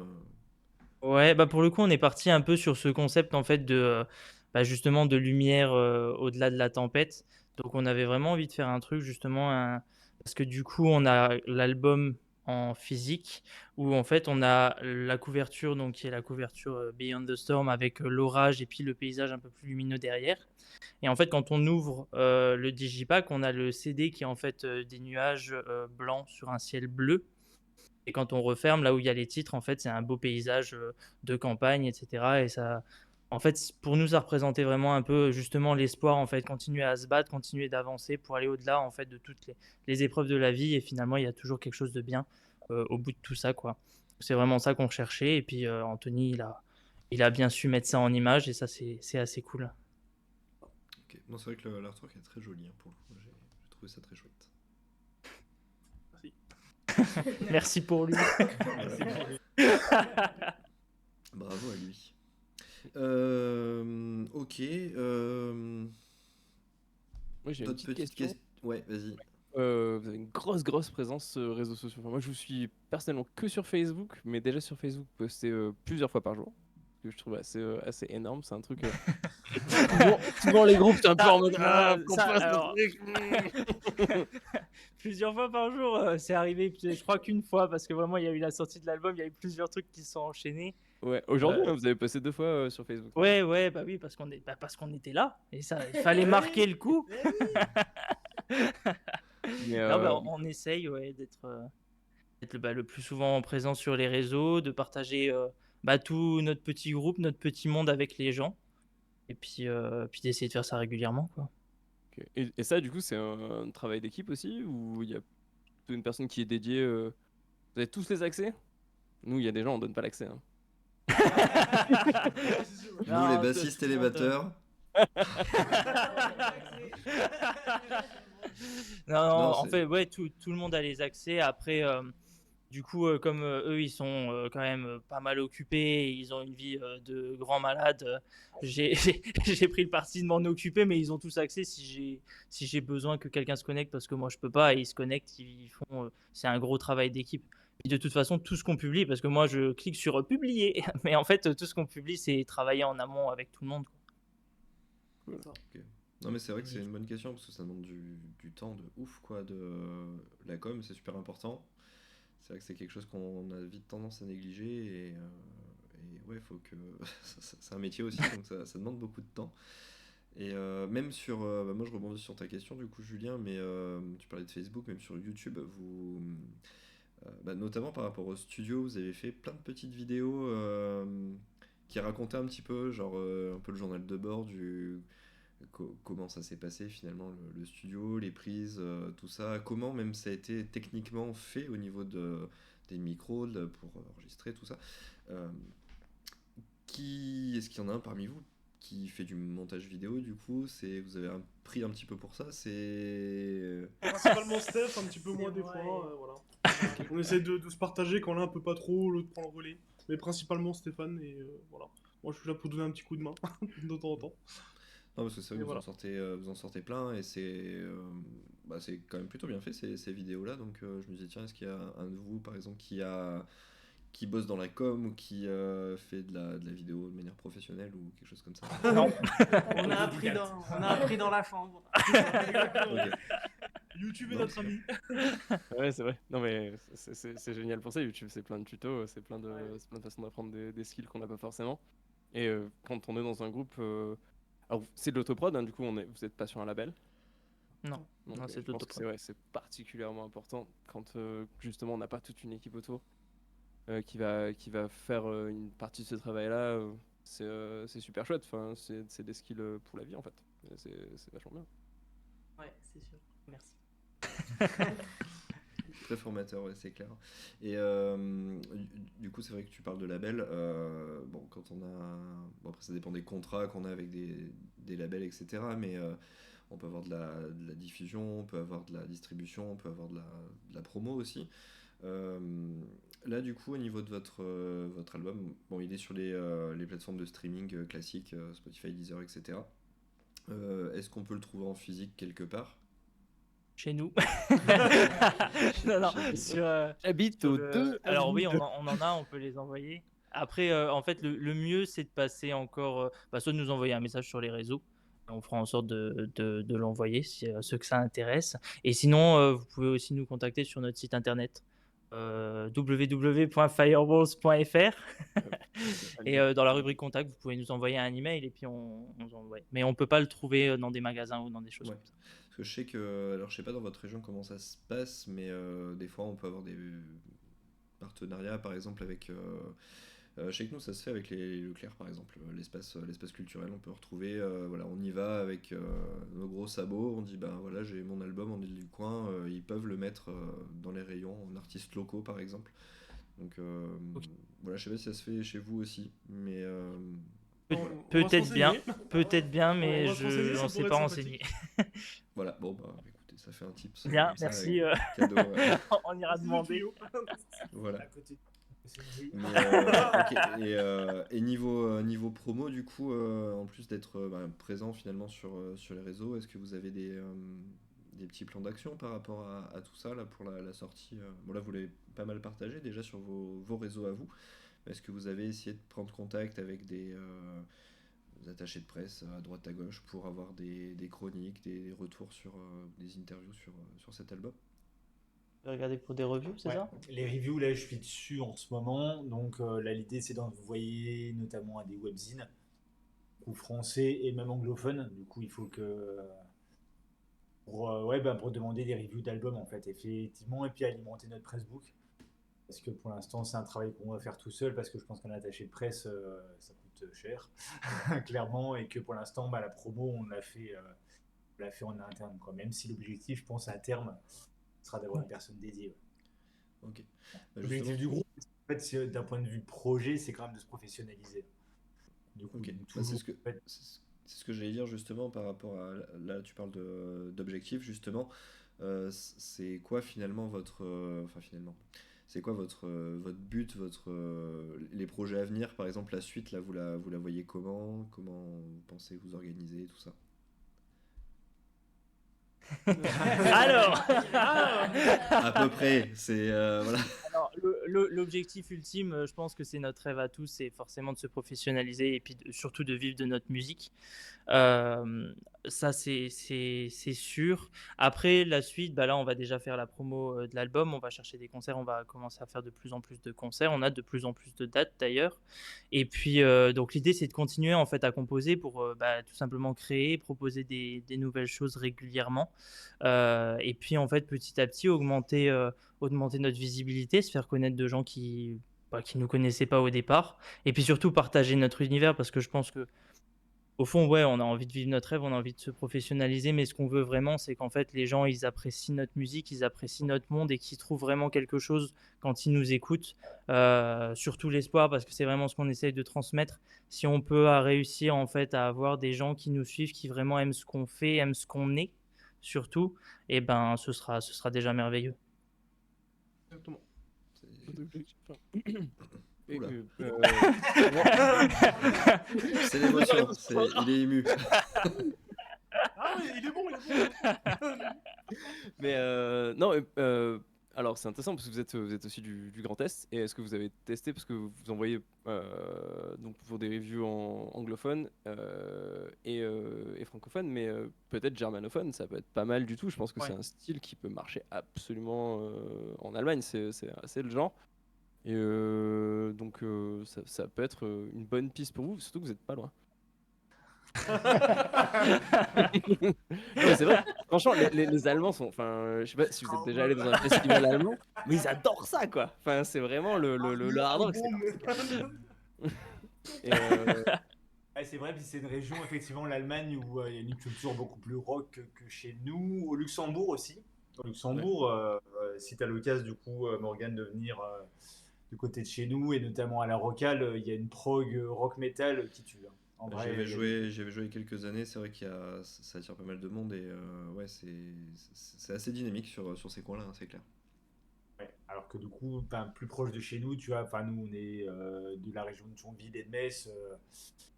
ouais, bah pour le coup, on est parti un peu sur ce concept en fait justement de lumière au-delà de la tempête. Donc on avait vraiment envie de faire un truc justement parce que du coup, on a l'album en physique où en fait on a la couverture donc qui est la couverture Beyond the Storm avec l'orage et puis le paysage un peu plus lumineux derrière. Et en fait, quand on ouvre le digipack, on a le CD qui est en fait des nuages blancs sur un ciel bleu. Et quand on referme, là où il y a les titres, en fait, c'est un beau paysage de campagne, etc. Et ça, en fait, pour nous, ça représentait vraiment un peu justement l'espoir, en fait, continuer à se battre, continuer d'avancer pour aller au-delà, en fait, de toutes les épreuves de la vie. Et finalement, il y a toujours quelque chose de bien au bout de tout ça, quoi. C'est vraiment ça qu'on cherchait. Et puis, Anthony, il a bien su mettre ça en image et ça, c'est assez cool. Ok. Non, c'est vrai que l'artwork est très joli, hein, pour le coup. J'ai trouvé ça très chouette. Merci pour lui. Bravo à lui. Ok. Moi, j'ai une D'autres petite petites question. questions. Ouais, vas-y. Vous avez une grosse présence réseaux sociaux. Enfin, moi, je vous suis personnellement que sur Facebook, mais déjà sur Facebook, posté plusieurs fois par jour. Que je trouve assez énorme. C'est un truc. Souvent, les groupes, c'est un peu en mode. Non, Ah, qu'on ça, fasse le alors, truc. plusieurs fois par jour, c'est arrivé, je crois qu'une fois, parce que vraiment, il y a eu la sortie de l'album, il y a eu plusieurs trucs qui se sont enchaînés. Ouais, aujourd'hui, Euh, hein, vous avez posté 2 fois sur Facebook. ouais, bah oui, parce qu'on était là, et ça, il fallait marquer le coup. Mais, Non, bah, on essaye, ouais, d'être le plus souvent présent sur les réseaux, de partager tout notre petit groupe, notre petit monde avec les gens, et puis d'essayer de faire ça régulièrement, quoi. ok. Et ça, du coup, c'est un travail d'équipe aussi, ou il y a plutôt une personne qui est dédiée. Vous avez tous les accès? Nous, il y a des gens, on donne pas l'accès, hein. Nous, Non, les tout bassistes et le les monde, batteurs. Non, Non, en c'est. fait, ouais, tout le monde a les accès. Après, du coup, comme eux, ils sont quand même pas mal occupés, ils ont une vie de grands malades. J'ai pris le parti de m'en occuper, mais ils ont tous accès si j'ai besoin que quelqu'un se connecte, parce que moi, je peux pas. Et ils se connectent, ils font. C'est un gros travail d'équipe. Et de toute façon, tout ce qu'on publie, parce que moi, je clique sur publier, mais en fait, tout ce qu'on publie, c'est travailler en amont avec tout le monde, quoi. Ok. Non, mais c'est vrai que c'est une bonne question parce que ça demande du temps de ouf, quoi, de la com, c'est super important. C'est vrai que c'est quelque chose qu'on a vite tendance à négliger et ouais, faut que. C'est un métier aussi, donc ça demande beaucoup de temps. Et même sur. Moi, je rebondis sur ta question, du coup, Julien, mais tu parlais de Facebook, même sur YouTube, notamment par rapport au studio, vous avez fait plein de petites vidéos qui racontaient un petit peu, genre un peu le journal de bord comment ça s'est passé finalement le studio, les prises, tout ça, comment même ça a été techniquement fait au niveau des micros pour enregistrer tout ça. Euh, Est-ce qu'il y en a un parmi vous qui fait du montage vidéo du coup vous avez pris un petit peu pour ça, c'est Principalement Steph, un petit peu C'est moins des vrai. fois, voilà. On essaie de se partager quand l'un peut pas trop, l'autre prend le relais. Mais principalement Stéphane, et voilà. Moi je suis là pour donner un petit coup de main, de temps en temps. Non, parce que c'est vrai Et que voilà. vous en sortez plein et c'est quand même plutôt bien fait ces vidéos-là. Donc je me disais, tiens, est-ce qu'il y a un de vous, par exemple, qui bosse dans la com ou qui fait de la vidéo de manière professionnelle ou quelque chose comme ça? Non. On a appris dans la chambre. Ok. YouTube est Non, notre ami. Ouais, c'est vrai. Non, mais c'est génial pour ça. YouTube, c'est plein de tutos, c'est plein de façons d'apprendre des skills qu'on n'a pas forcément. Et quand on est dans un groupe, alors c'est de l'autoprod, hein, du coup, vous n'êtes pas sur un label. Non, Donc, non, je c'est pense que autoprod. c'est particulièrement important quand justement on n'a pas toute une équipe autour qui va faire une partie de ce travail-là. C'est super chouette. Enfin, c'est des skills pour la vie en fait. Et c'est vachement bien. Ouais, c'est sûr. Merci. Très formateur, ouais, c'est clair. Et du coup, c'est vrai que tu parles de label. Bon, quand on a. Bon, après, ça dépend des contrats qu'on a avec des labels, etc. Mais on peut avoir de la diffusion, on peut avoir de la distribution, on peut avoir de la promo aussi. Euh, Là, du coup, au niveau de votre album, bon, il est sur les plateformes de streaming classiques, Spotify, Deezer, etc. Est-ce qu'on peut le trouver en physique quelque part? Chez nous. Non, non, sur, J'habite sur aux le- deux Alors oui, avenues on en a, on peut les envoyer. Après, en fait, le mieux, c'est de passer encore, soit de nous envoyer un message sur les réseaux. On fera en sorte de l'envoyer si ceux que ça intéresse. Et sinon, vous pouvez aussi nous contacter sur notre site internet www.fireballs.fr. Et dans la rubrique contact, vous pouvez nous envoyer un email et puis on vous envoie. Mais on peut pas le trouver dans des magasins ou dans des choses Ouais. comme ça. Parce que je sais que, alors je sais pas dans votre région comment ça se passe, mais des fois on peut avoir des partenariats, par exemple avec. Je sais que nous ça se fait avec les Leclerc, par exemple, l'espace culturel. On peut retrouver, voilà, on y va avec nos gros sabots. On dit ben voilà, j'ai mon album en île du coin. Ils peuvent le mettre dans les rayons en artistes locaux, par exemple. Donc Ok. voilà, je sais pas si ça se fait chez vous aussi, mais Peut- voilà. On va se Peut-être bien, mais On va se renseigner, je ça n'en sais pourrait pas être renseigner. Voilà, bon bah écoutez, ça fait un tips Bien, comme ça, merci. cadeau, ouais. On ira C'est le demander. tuyau. Voilà. À côté de la maçonnerie. Mais, ok. Et niveau promo, du coup, en plus d'être présent finalement sur les réseaux, est-ce que vous avez des petits plans d'action par rapport à tout ça là, pour la sortie Bon, là, vous l'avez pas mal partagé déjà sur vos réseaux à vous. Mais est-ce que vous avez essayé de prendre contact avec des attachés de presse à droite à gauche pour avoir des chroniques, des retours sur des interviews sur cet album? Regardez pour des reviews, c'est Ouais. ça? Les reviews, là, je suis dessus en ce moment. Donc, là, l'idée, c'est d'envoyer notamment à des webzines, ou français et même anglophones. Du coup, il faut que. Pour demander des reviews d'albums, en fait, effectivement, et puis alimenter notre pressbook. Parce que pour l'instant, c'est un travail qu'on va faire tout seul, parce que je pense qu'un attaché de presse, ça coûte cher, clairement, et que pour l'instant, la promo, on l'a fait en interne, quoi. Même si l'objectif, je pense, à terme, sera d'avoir une personne dédiée. Ouais. Ok. Bah, L'objectif justement, du groupe, en fait, d'un point de vue projet, c'est quand même de se professionnaliser. Du coup, ok. donc, Bah, toujours, en fait, c'est ce que j'allais dire justement par rapport à. Là, tu parles d'objectifs justement. C'est quoi finalement enfin, finalement. C'est quoi votre but, les projets à venir, par exemple la suite, là, vous la voyez comment? Comment vous pensez vous organiser, tout ça? Alors, À peu près, c'est. Voilà. alors, l'objectif ultime, je pense que c'est notre rêve à tous, c'est forcément de se professionnaliser et puis surtout de vivre de notre musique. Ça, c'est sûr. Après, la suite, là, on va déjà faire la promo de l'album, on va chercher des concerts, on va commencer à faire de plus en plus de concerts. On a de plus en plus de dates d'ailleurs. Et puis, donc, l'idée, c'est de continuer en fait à composer pour tout simplement créer, proposer des nouvelles choses régulièrement. Et puis, en fait, petit à petit, augmenter notre visibilité, se faire connaître de gens qui nous connaissaient pas au départ. Et puis surtout, partager notre univers parce que je pense que au fond, ouais, on a envie de vivre notre rêve, on a envie de se professionnaliser, mais ce qu'on veut vraiment, c'est qu'en fait, les gens, ils apprécient notre musique, ils apprécient notre monde et qu'ils trouvent vraiment quelque chose quand ils nous écoutent. Surtout l'espoir, parce que c'est vraiment ce qu'on essaye de transmettre. Si on peut réussir, en fait, à avoir des gens qui nous suivent, qui vraiment aiment ce qu'on fait, aiment ce qu'on est, surtout, et ben, ce sera déjà merveilleux. Exactement. Et Oula. que, C'est l'émotion, il est ému. Ah oui, il est bon, il est bon. mais non, alors c'est intéressant parce que vous êtes aussi du Grand Est. Et est-ce que vous avez testé, parce que vous envoyez donc pour des reviews en anglophone et francophone, mais peut-être germanophone, ça peut être pas mal du tout. Je pense que c'est Ouais. un style qui peut marcher absolument en Allemagne, c'est assez le genre. Et donc ça peut être une bonne piste pour vous, surtout que vous n'êtes pas loin. Non, mais c'est vrai, franchement, les Allemands sont. Enfin, je sais pas si vous êtes déjà allé dans un festival allemand, mais ils adorent ça, quoi. Enfin, c'est vraiment le hard rock, c'est leur truc. Et Ouais, c'est vrai, puis c'est une région, effectivement, l'Allemagne, où il y a une culture beaucoup plus rock que chez nous. Au Luxembourg aussi. Au Luxembourg, si tu as l'occasion, du coup, Morgane, de venir du côté de chez nous, et notamment à la Rocale, il y a une prog rock metal qui tue, hein. En Bah, vrai, J'avais il y a joué, j'avais joué il y a quelques années, c'est vrai ça attire pas mal de monde et ouais, c'est assez dynamique sur ces coins-là, hein, c'est clair. ouais. Alors que du coup, ben, plus proche de chez nous, tu vois, enfin, nous, on est de la région de Thionville et de Metz.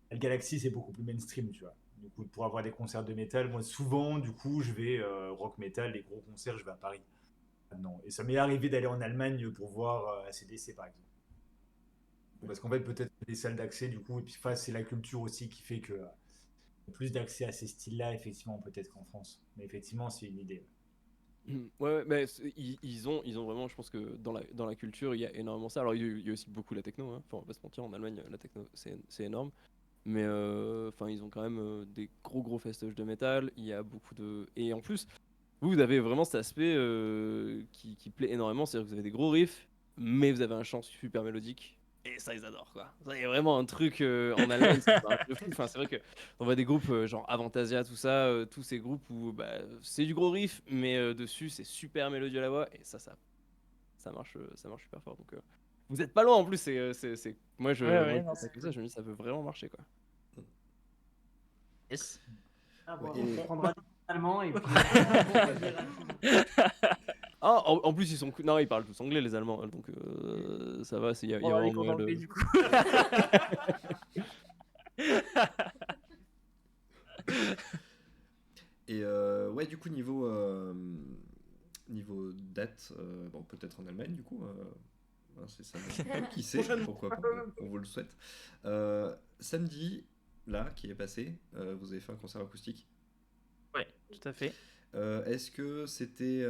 Le Galaxy, c'est beaucoup plus mainstream, tu vois. Du coup, pour avoir des concerts de métal, moi, souvent, du coup, je vais rock metal, les gros concerts, je vais à Paris. Non. Et ça m'est arrivé d'aller en Allemagne pour voir ACDC, par exemple. Parce qu'en fait, peut-être des salles d'accès, du coup, et puis enfin, c'est la culture aussi qui fait que y a plus d'accès à ces styles-là, effectivement, peut-être qu'en France. Mais effectivement, c'est une idée. ouais, mais ils ont vraiment, je pense que dans la culture, il y a énormément ça. Alors, il y a aussi beaucoup la techno, hein. Enfin, on va pas se mentir, en Allemagne, la techno, c'est énorme. Mais enfin, ils ont quand même des gros festoches de métal. Il y a beaucoup de. Et en plus, vous avez vraiment cet aspect qui plaît énormément. C'est-à-dire que vous avez des gros riffs, mais vous avez un chant super mélodique. Et ça, ils adorent, quoi. Ça, il y a vraiment un truc en Allemagne, c'est un truc de fou. Enfin, c'est vrai que on voit des groupes genre Avantasia, tout ça, tous ces groupes où bah, c'est du gros riff, mais dessus, c'est super mélodieux à la voix. Et ça marche super fort. Donc, vous êtes pas loin en plus. Moi, Ouais, je non, dis ça c'est comme ça, cool. je me dis, ça peut vraiment marcher, quoi. Yes. Ah, Ouais, bon, on et- prendra des allemand et puis Ah, en plus, ils sont cool. Non, ils parlent tous anglais, les Allemands. Donc, ça va, il y a On prendra des vraiment cours moyen d'anglais de. du coup. Et ouais, du coup, niveau date, bon, peut-être en Allemagne, du coup, hein, c'est ça, qui sait, pourquoi pas, on vous le souhaite. Samedi, là, qui est passé, vous avez fait un concert acoustique. Ouais, tout à fait. Est-ce que c'était,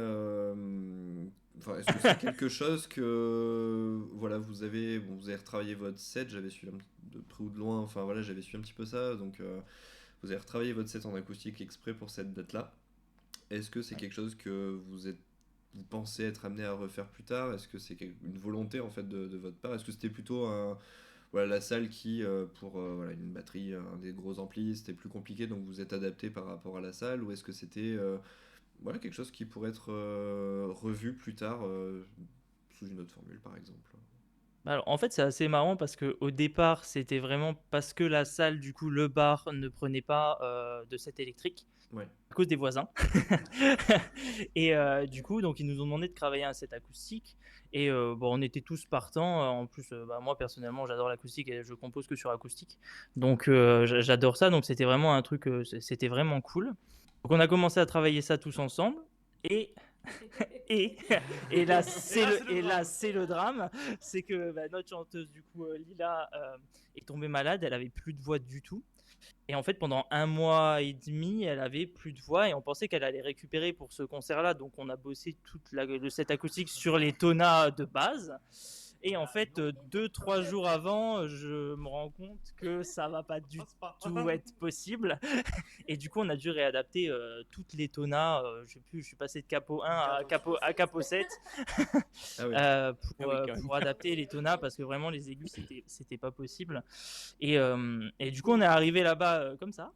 enfin, est-ce que c'est quelque chose que, voilà, vous avez retravaillé votre set, j'avais suivi de près ou de loin, enfin voilà, j'avais suivi un petit peu ça, donc vous avez retravaillé votre set en acoustique exprès pour cette date-là. Est-ce que c'est quelque chose que vous pensez être amené à refaire plus tard? Est-ce que c'est une volonté en fait de votre part? Est-ce que c'était plutôt voilà, la salle qui, pour voilà, une batterie, des gros amplis, c'était plus compliqué, donc vous êtes adapté par rapport à la salle? Ou est-ce que c'était voilà, quelque chose qui pourrait être revu plus tard sous une autre formule par exemple? Alors, en fait, c'est assez marrant parce qu'au départ, c'était vraiment parce que la salle, du coup, le bar ne prenait pas de set électrique Ouais. à cause des voisins. Et du coup, donc, ils nous ont demandé de travailler un set acoustique. Et bon, on était tous partants. En plus, bah, moi, personnellement, j'adore l'acoustique et je compose que sur acoustique. Donc, j'adore ça. Donc, c'était vraiment un truc, c'était vraiment cool. Donc, on a commencé à travailler ça tous ensemble. Et et, et là, c'est le drame, c'est que bah, notre chanteuse, du coup, Lila, est tombée malade, elle avait plus de voix du tout. Et en fait, pendant 1 mois et demi, elle avait plus de voix et on pensait qu'elle allait récupérer pour ce concert-là. Donc, on a bossé le set acoustique sur les tonas de base. Et en fait, 2-3 jours avant, je me rends compte que ça va pas du tout être possible. Et du coup, on a dû réadapter toutes les tonas. Je sais plus, je suis passé de capo 1 à capo 7 Ah oui. pour adapter les tonas parce que vraiment les aigus c'était pas possible. Et du coup, on est arrivé là-bas comme ça.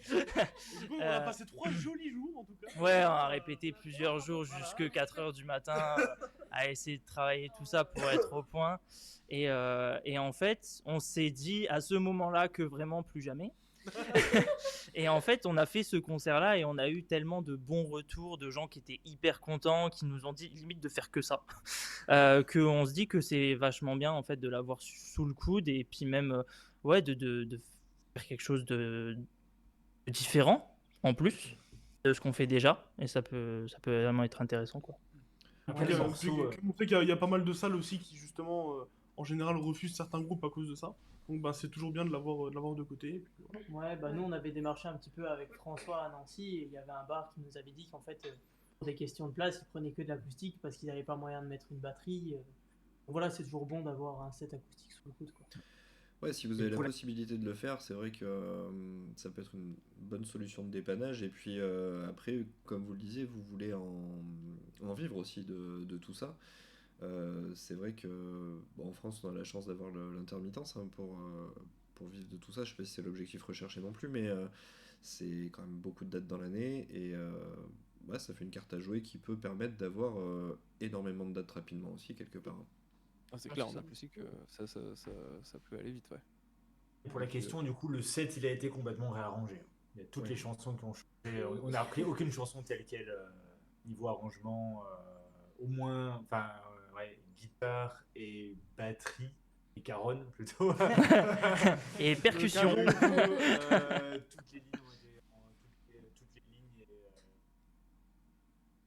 Et du coup, on a passé 3 jolis jours en tout cas. Ouais, on a répété plusieurs jours jusque 4 heures du matin à essayer de travailler tout ça pour être au point. Et en fait, on s'est dit à ce moment-là que vraiment plus jamais. Et en fait, on a fait ce concert-là et on a eu tellement de bons retours de gens qui étaient hyper contents, qui nous ont dit limite de faire que ça, qu'on se dit que c'est vachement bien en fait de l'avoir sous le coude et puis même ouais de faire quelque chose de différent en plus de ce qu'on fait déjà et ça peut vraiment être intéressant quoi. Après, Donc, les morceaux, qui montrait qu'il y a pas mal de salles aussi qui, justement, en général, refusent certains groupes à cause de ça. Donc, bah, c'est toujours bien de l'avoir de côté. Et puis, voilà. Ouais, bah nous on avait démarché un petit peu avec François à Nancy et il y avait un bar qui nous avait dit qu'en fait, pour des questions de place, ils prenaient que de l'acoustique parce qu'ils n'avaient pas moyen de mettre une batterie. Donc voilà, c'est toujours bon d'avoir un set acoustique sous le coude, quoi. Ouais, si vous Et avez la pour la- possibilité de le faire, c'est vrai que ça peut être une bonne solution de dépannage. Et puis après, comme vous le disiez, vous voulez en vivre aussi de tout ça. C'est vrai que bon, en France, on a la chance d'avoir l'intermittence hein, pour vivre de tout ça. Je sais pas si c'est l'objectif recherché non plus, mais c'est quand même beaucoup de dates dans l'année. Et ouais, ça fait une carte à jouer qui peut permettre d'avoir énormément de dates rapidement aussi, quelque part. Ah, c'est Ouais, clair, c'est on ça. a aussi que ça peut aller vite, ouais. Et pour la question, du coup, le set, il a été complètement réarrangé. Il y a toutes Ouais. les chansons qui ont changé. On n'a repris aucune chanson telle quelle, niveau arrangement, au moins, enfin, ouais, guitare et batterie, et caronne plutôt. Et percussion. Toutes les lignes ont été, toutes les lignes, et,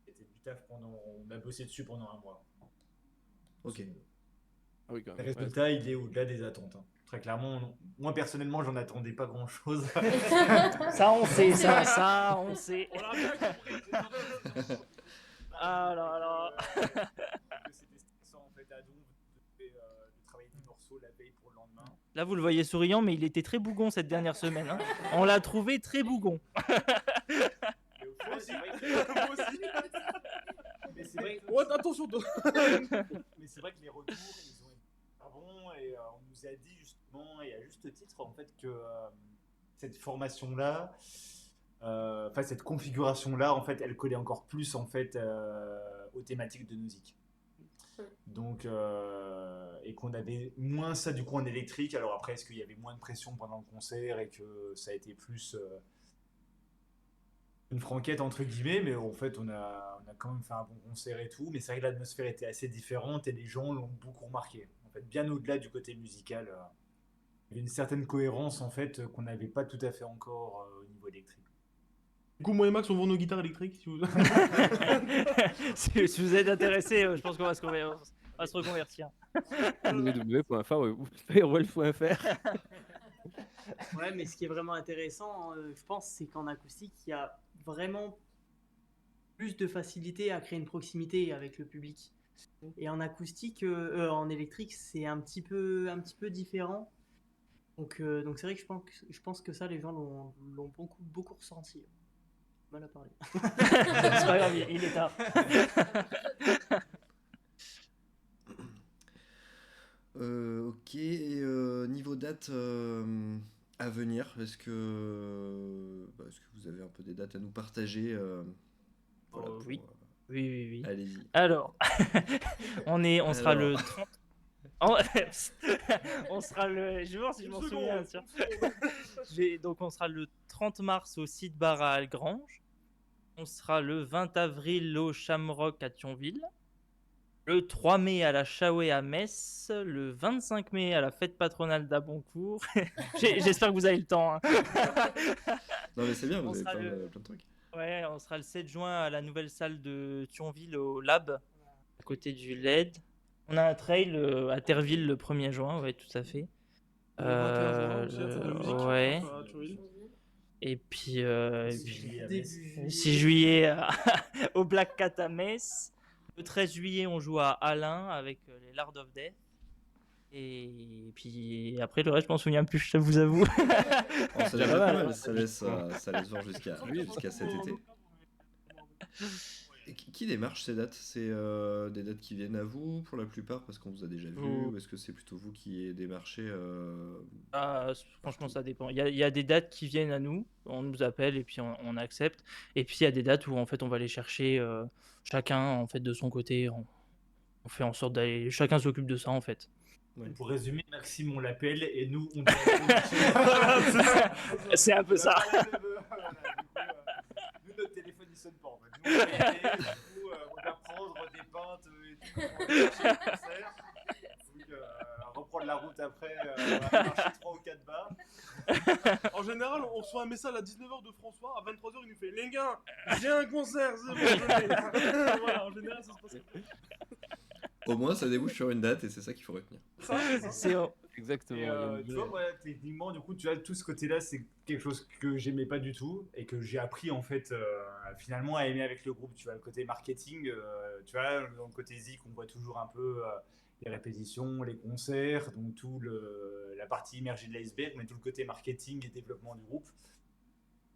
c'était du taf on a bossé dessus pendant un mois. Ok. Ah oui, quand Le même. Ouais, résultat, il est au-delà des attentes, hein. Très clairement, moi personnellement, j'en attendais pas grand-chose. Ça, on sait, ça, on sait. On l'a bien compris. Ah là là. C'était stressant en fait à Donf de travailler des morceaux la veille pour le lendemain. Là, vous le voyez souriant, mais il était très bougon cette dernière semaine, hein. On l'a trouvé très bougon. Mais au final, c'est vrai que... Moi aussi. Mais c'est vrai que... Ouais, attention, toi. Mais c'est vrai que les retours, ils ont été super bons et on nous a dit justement, et à juste titre, en fait, que cette formation-là, enfin cette configuration-là, en fait, elle collait encore plus en fait aux thématiques de musique. Donc, et qu'on avait moins ça du coup en électrique. Alors après, est-ce qu'il y avait moins de pression pendant le concert et que ça a été plus une franquette entre guillemets, mais en fait, on a quand même fait un bon concert et tout. Mais c'est vrai que l'atmosphère était assez différente et les gens l'ont beaucoup remarqué. En fait, bien au-delà du côté musical, il y avait une certaine cohérence en fait qu'on n'avait pas tout à fait encore au niveau électrique. Du coup, moi et Max, on vend nos guitares électriques. Si vous... Si vous êtes intéressé, je pense qu'on va se reconvertir. www.fr ou firewall.fr. Ouais, mais ce qui est vraiment intéressant, je pense, c'est qu'en acoustique, il y a vraiment plus de facilité à créer une proximité avec le public. Et en acoustique, en électrique, c'est un petit peu différent. Donc c'est vrai que je pense que ça, les gens l'ont beaucoup ressenti. Mal à parler. C'est pas grave, il est tard. Ok, et niveau date à venir, est-ce que vous avez un peu des dates à nous partager voilà, pour, Oui. Oui. allez-y. Alors, on sera Alors. le 30. Oh, on sera le. Je vais voir si je m'en souviens. Tiens. Donc, on sera le 30 mars au Site Bar à Algrange. On sera le 20 avril au Shamrock à Thionville. Le 3 mai à la Chaoué à Metz. Le 25 mai à la fête patronale d'Aboncourt. J'espère que vous avez le temps. Hein. Non mais c'est bien, vous On avez sera plein de trucs. Ouais, on sera le 7 juin à la nouvelle salle de Thionville au Lab, à côté du LED. On a un trail à Terreville le 1er juin, ouais, tout à fait. Le 21 juin aussi, à Fête de musique. Ouais. À Thionville. Et puis, 6 6 juillet au Black Cat à Metz. Le 13 juillet, on joue à Alain avec les Lard of Death. Et puis après, le reste, je m'en souviens plus, je vous avoue. Oh, ça, Pas mal, hein. ça laisse voir jusqu'à cet été. Et qui démarche ces dates? C'est des dates qui viennent à vous pour la plupart parce qu'on vous a déjà vu, ou est-ce que c'est plutôt vous qui démarchez Franchement, ça dépend. Il y a des dates qui viennent à nous, on nous appelle et puis on accepte. Et puis il y a des dates où en fait on va les chercher chacun en fait de son côté. On fait en sorte d'aller. Chacun s'occupe de ça en fait. Ouais. Pour résumer, Maxime, on l'appelle et nous, on C'est un peu ça. Nous, notre téléphone, il sonne pas. En fait. Nous, on va y aller, du coup, on va prendre des pintes et tout. On va chercher le concert. Donc, reprendre la route après, on va marcher 3 ou 4 bars. En général, on reçoit un message à 19h de François, à 23h il nous fait les gars, j'ai un concert, c'est bon, je l'ai. Voilà, en général ça se passe comme Au moins, ça débouche sur une date et c'est ça qu'il faut retenir. ça. C'est Exactement. Et, il y a une tu vraie- vois, moi, techniquement, du coup, tu vois, tout ce côté-là, c'est quelque chose que j'aimais pas du tout et que j'ai appris, en fait, finalement, à aimer avec le groupe. Tu vois, le côté marketing, tu vois, dans le côté Zik, on voit toujours un peu les répétitions, les concerts, donc la partie immergée de l'iceberg, mais tout le côté marketing et développement du groupe.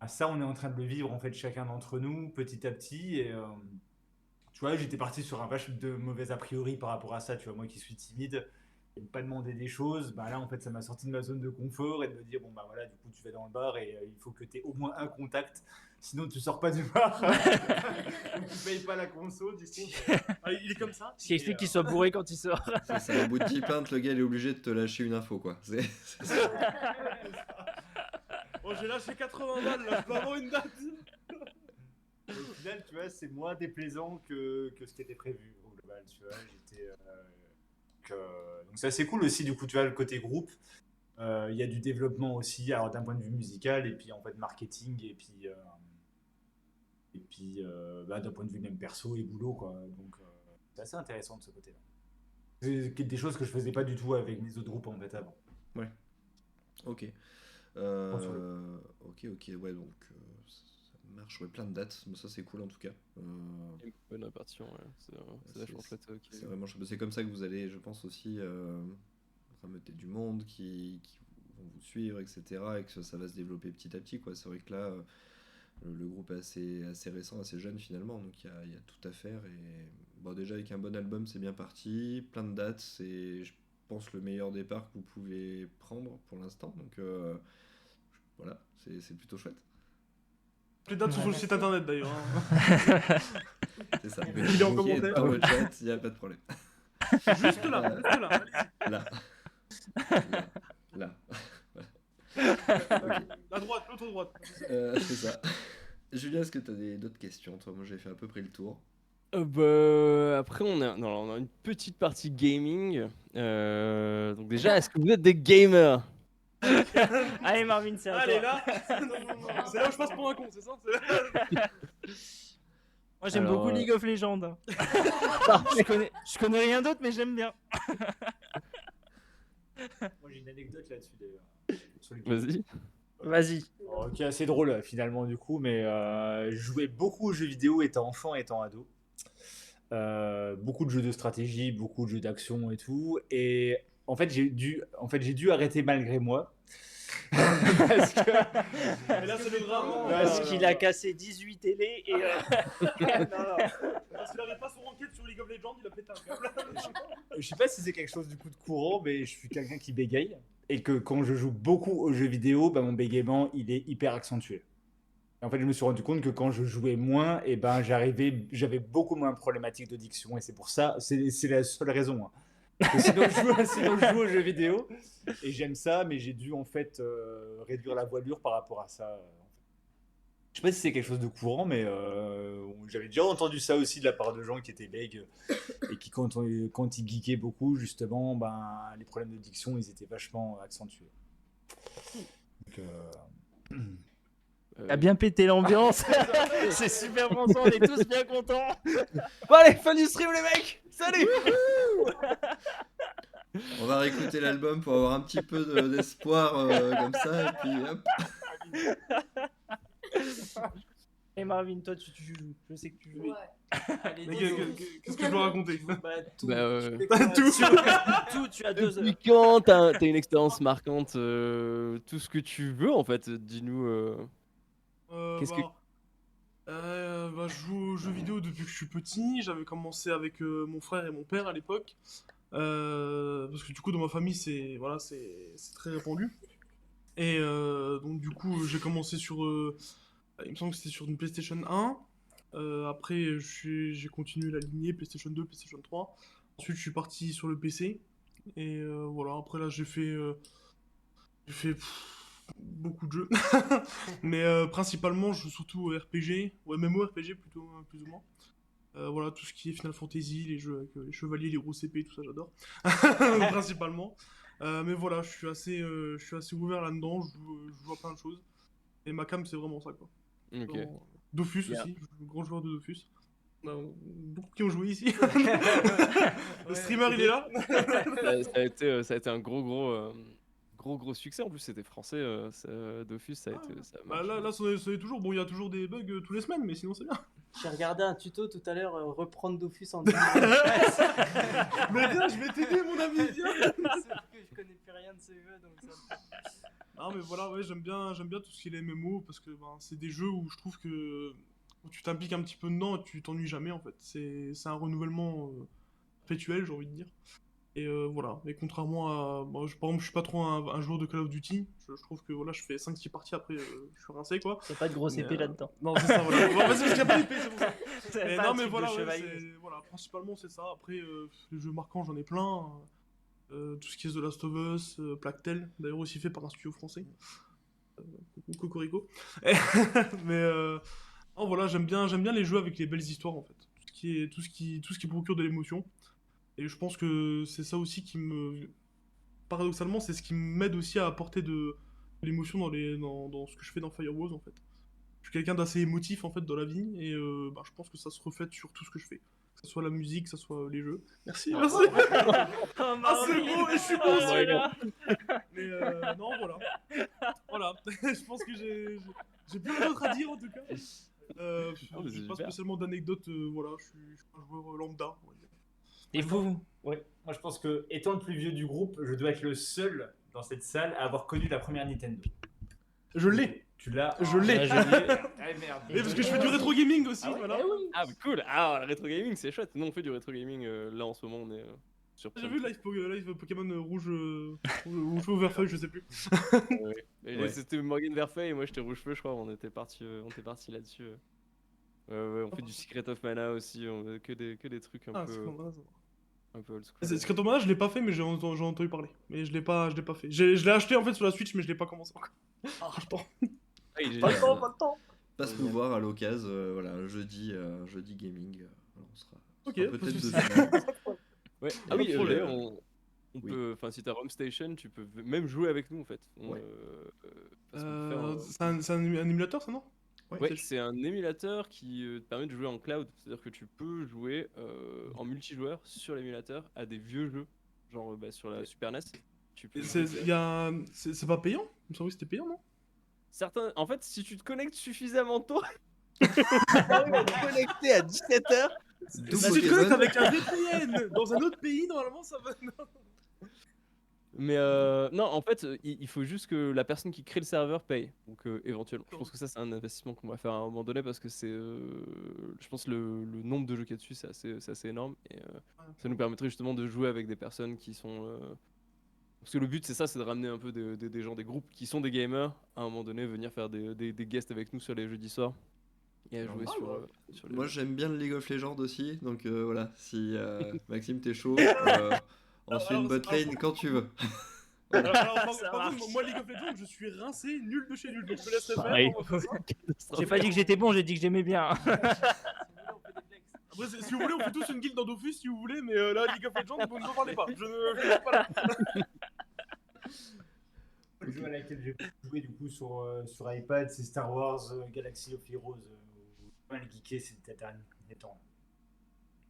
Ah, ça, on est en train de le vivre, en fait, chacun d'entre nous, petit à petit. Et, tu vois, j'étais parti sur un vache de mauvais a priori par rapport à ça. Tu vois, moi qui suis timide, et ne pas demander des choses, bah là en fait ça m'a sorti de ma zone de confort et de me dire bon bah voilà, du coup tu vas dans le bar et il faut que tu aies au moins un contact, sinon tu sors pas du bar. Donc tu payes pas la conso du coup. Ah, il est comme ça. Ce qui explique qu'il soit bourré quand il sort. C'est ça, au bout de 10 pintes, le gars il est obligé de te lâcher une info, quoi. C'est ça. Bon, j'ai lâché 80 balles là, je peux avoir une date. Au final tu vois c'est moins déplaisant que ce qui était prévu au global, tu vois, j'étais donc ça c'est cool aussi, du coup tu vois le côté groupe. Il y a du développement aussi, alors d'un point de vue musical et puis en fait marketing et puis bah, d'un point de vue même perso et boulot quoi. Donc c'est assez intéressant de ce côté-là. C'est des choses que je faisais pas du tout avec mes autres groupes en fait avant. Ok. Ok, ouais, donc ça marche, ouais, plein de dates, mais ça c'est cool en tout cas. une bonne répartition, ouais. C'est vachement chouette. C'est vraiment chouette. C'est comme ça que vous allez, je pense aussi, rameuter du monde qui vont vous suivre, etc. Et que ça va se développer petit à petit, quoi. C'est vrai que là, le groupe est assez récent, assez jeune finalement, donc il y a tout à faire. Et bon, déjà avec un bon album, c'est bien parti. Plein de dates, c'est, je pense, le meilleur départ que vous pouvez prendre pour l'instant. Donc voilà, c'est plutôt chouette. Les dates sont sur le site internet d'ailleurs. C'est ça. Il est en Cliquez commentaire. dans le chat, il n'y a pas de problème. Juste là, allez-y. Là. Là. La droite, l'autre droite. C'est ça. Julien, est-ce que tu as d'autres questions? Toi, moi j'ai fait à peu près le tour. Après, on a une petite partie gaming. Donc déjà, est-ce que vous êtes des gamers? Allez Marvin, c'est à Allez toi. là, c'est là où je passe pour un con, c'est ça? Moi j'aime Alors, beaucoup League of Legends. je connais rien d'autre mais j'aime bien. Moi j'ai une anecdote là-dessus d'ailleurs. Sur le game. Vas-y. Vas-y. Qui est assez drôle finalement du coup, mais je jouais beaucoup aux jeux vidéo étant enfant, étant ado. Beaucoup de jeux de stratégie, beaucoup de jeux d'action et tout. Et en fait, j'ai dû arrêter malgré moi. Parce que... Mais là, c'est le drame. Parce qu'il a cassé 18 télés et Parce qu'il avait pas son enquête sur League of Legends, il a pété un câble. Je sais pas si c'est quelque chose du coup de courant, mais je suis quelqu'un qui bégaye. Et que quand je joue beaucoup aux jeux vidéo, bah, mon bégaiement, il est hyper accentué. Et en fait, je me suis rendu compte que quand je jouais moins, et ben, j'avais beaucoup moins de problématiques de diction. Et c'est pour ça, c'est la seule raison. Hein. Sinon, je joue aux jeux vidéo. Et j'aime ça, mais j'ai dû en fait réduire la voilure par rapport à ça. Je sais pas si c'est quelque chose de courant, mais j'avais déjà entendu ça aussi de la part de gens qui étaient bègues et qui, quand ils geekaient beaucoup, justement, ben, les problèmes de diction, ils étaient vachement accentués. Donc, t'as bien pété l'ambiance. C'est super bon, on est tous bien contents. Bon, allez, fin du stream, les mecs. Salut. On va réécouter l'album pour avoir un petit peu d'espoir comme ça, et puis hop. Et Marvin, toi tu joues. Je sais que tu joues. Ouais. Allez, Mais dis-nous. qu'est-ce que je dois raconter? Tout. Tout. Tu as 2 heures. Depuis quand t'as une expérience marquante, tout ce que tu veux en fait, dis-nous. Qu'est-ce que- Je joue aux jeux vidéo depuis que je suis petit. J'avais commencé avec mon frère et mon père à l'époque. Parce que du coup, dans ma famille, c'est très répandu. Et donc, du coup, j'ai commencé sur. Il me semble que c'était sur une PlayStation 1. Après, j'ai continué la lignée PlayStation 2, PlayStation 3. Ensuite, je suis parti sur le PC. Et voilà, après là, j'ai fait beaucoup de jeux. Mais principalement, je joue surtout au RPG, ou MMORPG plutôt, plus ou moins. Voilà, tout ce qui est Final Fantasy, les jeux avec les chevaliers, les grosses épées, tout ça, j'adore. Principalement. Mais voilà, je suis assez ouvert là-dedans, je joue à plein de choses. Et ma cam, c'est vraiment ça, quoi. Ok. Genre, Dofus Bien. aussi, je suis grand joueur de Dofus. On a beaucoup qui ont joué ici. Le streamer, il est là. Ça a été un gros succès. En plus, c'était français. Dofus, ça a été. Ça a Bah, marché. là, ça est toujours. Bon, il y a toujours des bugs tous les semaines, mais sinon, c'est bien. J'ai regardé un tuto tout à l'heure, reprendre Dofus en Mais viens, je vais t'aider, mon ami, viens. Sauf que je connais plus rien de ce jeu, donc ça. Non, mais voilà, ouais, j'aime bien tout ce qui est les MMO parce que ben, c'est des jeux où je trouve que où tu t'impliques un petit peu dedans et tu t'ennuies jamais en fait. C'est un renouvellement perpétuel, j'ai envie de dire. Et voilà. Et contrairement à. Bon, par exemple, je suis pas trop un joueur de Call of Duty. Je trouve que voilà, je fais 5-6 parties après, je suis rincé quoi. Il n'y a pas de grosse Mais, épée là-dedans. Non, c'est ça, voilà. Bon, parce qu'il y a pas d'épée, c'est pour ça. C'est Mais pas non, un mais truc voilà, de ouais, chevalier. voilà, principalement c'est ça. Après, les jeux marquants, j'en ai plein. Tout ce qui est The Last of Us, Plactel, d'ailleurs aussi fait par un studio français. Coucou Cocorico. Mais non, voilà, j'aime bien les jeux avec les belles histoires en fait. Tout ce qui procure de l'émotion. Et je pense que c'est ça aussi qui me. Paradoxalement, c'est ce qui m'aide aussi à apporter de l'émotion dans ce que je fais dans Firewalls en fait. Je suis quelqu'un d'assez émotif en fait dans la vie et bah, je pense que ça se reflète sur tout ce que je fais. Que ce soit la musique, que ce soit les jeux. Merci, merci. Ah, c'est beau, et je suis bon, celui-là. Mais non, voilà. Voilà. Je pense que j'ai plein d'autres à dire en tout cas. mais c'est J'ai pas super. spécialement d'anecdotes, voilà, je suis un joueur lambda. On va dire. Et vous? Ouais, moi je pense que, étant le plus vieux du groupe, je dois être le seul dans cette salle à avoir connu la première Nintendo. Je l'ai. Tu l'as? Je l'ai. Ouais, je l'ai. Ah merde. Et parce que je fais du rétro gaming aussi, Ah ouais, voilà. Ah, mais cool! Ah, le rétro gaming, c'est chouette. Nous, on fait du rétro gaming. Là, en ce moment, on est sur J'ai plein vu de live Pokémon rouge ou cheveux vert feuille, je sais plus. trucs. Ouais. Et Ouais. C'était Morgan Verfeuille et moi, j'étais rouge feu, je crois. On était parti là-dessus. Ouais, on fait du Secret of Mana aussi. Que des trucs Ah, c'est bon, un peu old school. Secret of Mana, je l'ai pas fait, mais j'ai entendu parler. Mais je l'ai pas fait. Je l'ai acheté en fait sur la Switch, mais je l'ai pas commencé encore. Ah, le temps. Ah, il est Pas le génial. temps, pas le temps. Passe nous voir à l'occasion, voilà, un jeudi gaming. On sera Ok, peut-être pas de soucis. dessus. Ouais. Pas Ah oui, de problème. d'ailleurs, on Oui. peut. Enfin, si t'as Home Station, tu peux même jouer avec nous en fait. Ouais. Parce qu'on peut faire, C'est un émulateur, ça, non? Ouais, c'est un émulateur qui te permet de jouer en cloud. C'est-à-dire que tu peux jouer en multijoueur sur l'émulateur à des vieux jeux, genre sur la Super NES. Tu peux jouer C'est pas payant? Il me semblait que c'était payant, non? certains. En fait, si tu te connectes suffisamment tôt, t'arrives à te connecter à 17h. Si tu te connectes avec un VPN dans un autre pays, normalement ça va. Mais non, en fait, il faut juste que la personne qui crée le serveur paye. Donc éventuellement, je pense que ça c'est un investissement qu'on va faire à un moment donné parce que c'est, je pense le nombre de jeux qu'il y a dessus c'est assez énorme et ça nous permettrait justement de jouer avec des personnes qui sont parce que le but c'est ça, c'est de ramener un peu des gens, des groupes qui sont des gamers à un moment donné, venir faire des guests avec nous sur les jeudis soirs et à jouer sur les Moi jeux. j'aime bien le League of Legends aussi, donc voilà, si Maxime t'es chaud, on se fait une bot lane quand tu veux. Par contre, moi League of Legends, je suis rincé, nul de chez nul, donc je te laisserai faire. Pareil. on va faire ça. J'ai pas dit que j'étais bon, j'ai dit que j'aimais bien. Après, si vous voulez, on fait tous une guilde dans Dofus si vous voulez, mais là, League of Legends, vous ne me parlez pas. Je ne suis pas là. Le jeu à laquelle j'ai joué du coup sur iPad, c'est Star Wars Galaxy of Heroes. Pas le geeké ces derniers temps.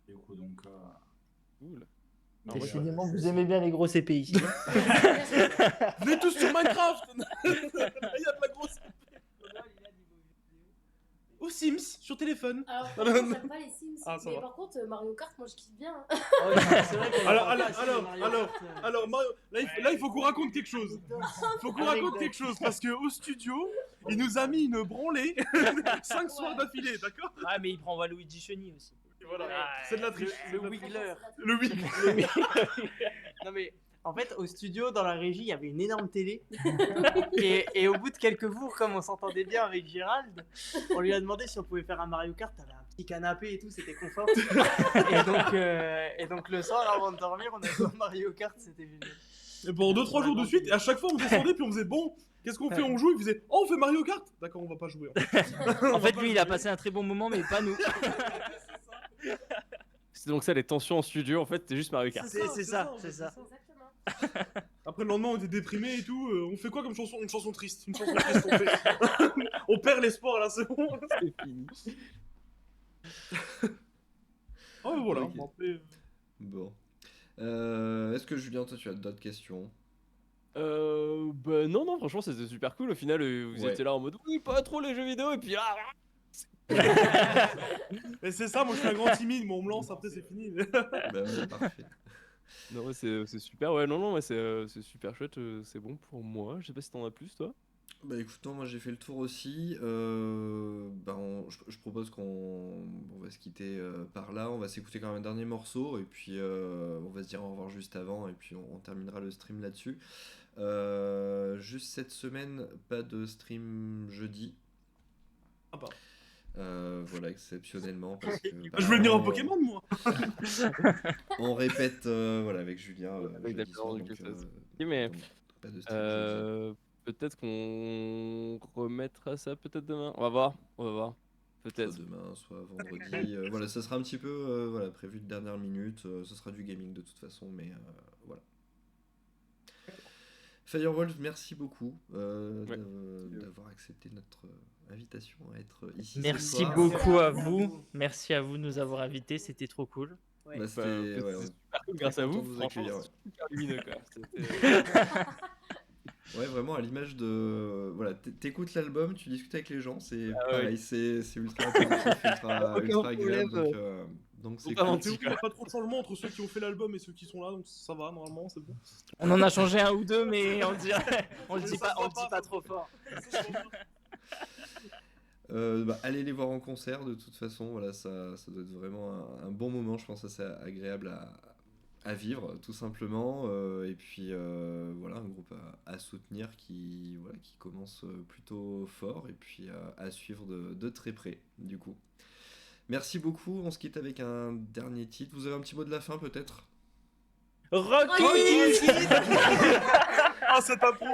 Du coup, donc. Cool. Décidément, vous aimez bien les grosses épées ici. Venez tous sur Minecraft. Il y a de la grosse. Aux Sims, sur téléphone. Alors, franchement, j'aime pas les Sims. Ah, ça mais va. par contre, Mario Kart, moi je kiffe bien. Alors, Mario, là, il faut qu'on raconte quelque chose. Il faut qu'on raconte quelque chose parce qu'au studio, il nous a mis une branlée 5 soirs d'affilée, d'accord? Ah, mais il prend Waluigi Chenille aussi. Voilà, Ah, c'est de la triche. Le Wiggler. Le oui. Non mais en fait au studio dans la régie il y avait une énorme télé et au bout de quelques jours comme on s'entendait bien avec Gérald on lui a demandé si on pouvait faire un Mario Kart, t'avais un petit canapé et tout, c'était confort et donc le soir avant de dormir on a joué à Mario Kart, c'était génial. Et pendant 2-3 jours de suite, et à chaque fois on descendait puis on faisait bon. Qu'est-ce qu'on fait? On joue, il faisait oh on fait Mario Kart. D'accord, on va pas jouer. En fait, lui, il a passé un très bon moment, mais pas nous. C'est donc ça les tensions en studio en fait, c'est juste Mario Kart. C'est ça. Exactement. Après Après, le lendemain, on était déprimé et tout. On fait quoi comme chanson? Une chanson triste. Une chanson triste, on fait. On perd l'espoir, là, c'est bon. C'est fini. Oh, voilà. Ok. Bon, après, Bon. Est-ce que Julien, toi, tu as d'autres questions? Bah non, franchement, c'était super cool. Au final, vous Ouais. étiez là en mode oui, pas trop les jeux vidéo, et puis là, Mais c'est ça, moi je suis un grand timide, moi on me lance, après c'est fini. Bah ouais, parfait. non, ouais, c'est super. Ouais, non, ouais, c'est super chouette. C'est bon pour moi. Je sais pas si t'en as plus, toi. Bah écoute, non, moi j'ai fait le tour aussi. Je propose qu'on va se quitter par là. On va s'écouter quand même un dernier morceau et puis on va se dire au revoir juste avant et puis on terminera le stream là-dessus. Juste cette semaine, pas de stream jeudi. Ah bah. Voilà, exceptionnellement parce que Je vais venir en Pokémon moi. on répète voilà, avec Julien Avec jeudi soir, David, donc, ok, ça, Ok, mais donc, pas de stream jeudi. peut-être qu'on remettra ça peut-être demain. On va voir. Soit Peut-être. demain, soit vendredi. Voilà, ça sera un petit peu voilà, prévu de dernière minute. Ce sera du gaming de toute façon, mais voilà. Firewolf, merci beaucoup d'avoir accepté notre invitation à être ici. ce Merci soir. beaucoup à vous. Merci à vous de nous avoir invités. C'était trop cool. Ouais. Bah, c'était C'est ouais, super cool grâce à content vous. de vous Franchement, accueillir, c'est super lumineux quoi. C'était- ouais, vraiment à l'image de. Voilà, t'écoutes l'album, tu discutes avec les gens, c'est Ah ouais. pareil, c'est ultra positif, ultra, Aucun ultra agréable. problème. Donc Faut c'est pas cool. mentir. C'est ok, y a pas trop de changement entre ceux qui ont fait l'album et ceux qui sont là, donc ça va normalement, c'est bon. On en a changé un ou deux, mais on le dit Mais ça se voit dit pas trop fort. Ça se voit pas. Bah, allez les voir en concert de toute façon, voilà, ça doit être vraiment un bon moment, je pense, assez agréable à vivre tout simplement. Et puis voilà, un groupe à soutenir voilà, qui commence plutôt fort et puis à suivre de très près du coup. Merci beaucoup, on se quitte avec un dernier titre. Vous avez un petit mot de la fin peut-être? Rocky! Ah, c'est pas pro.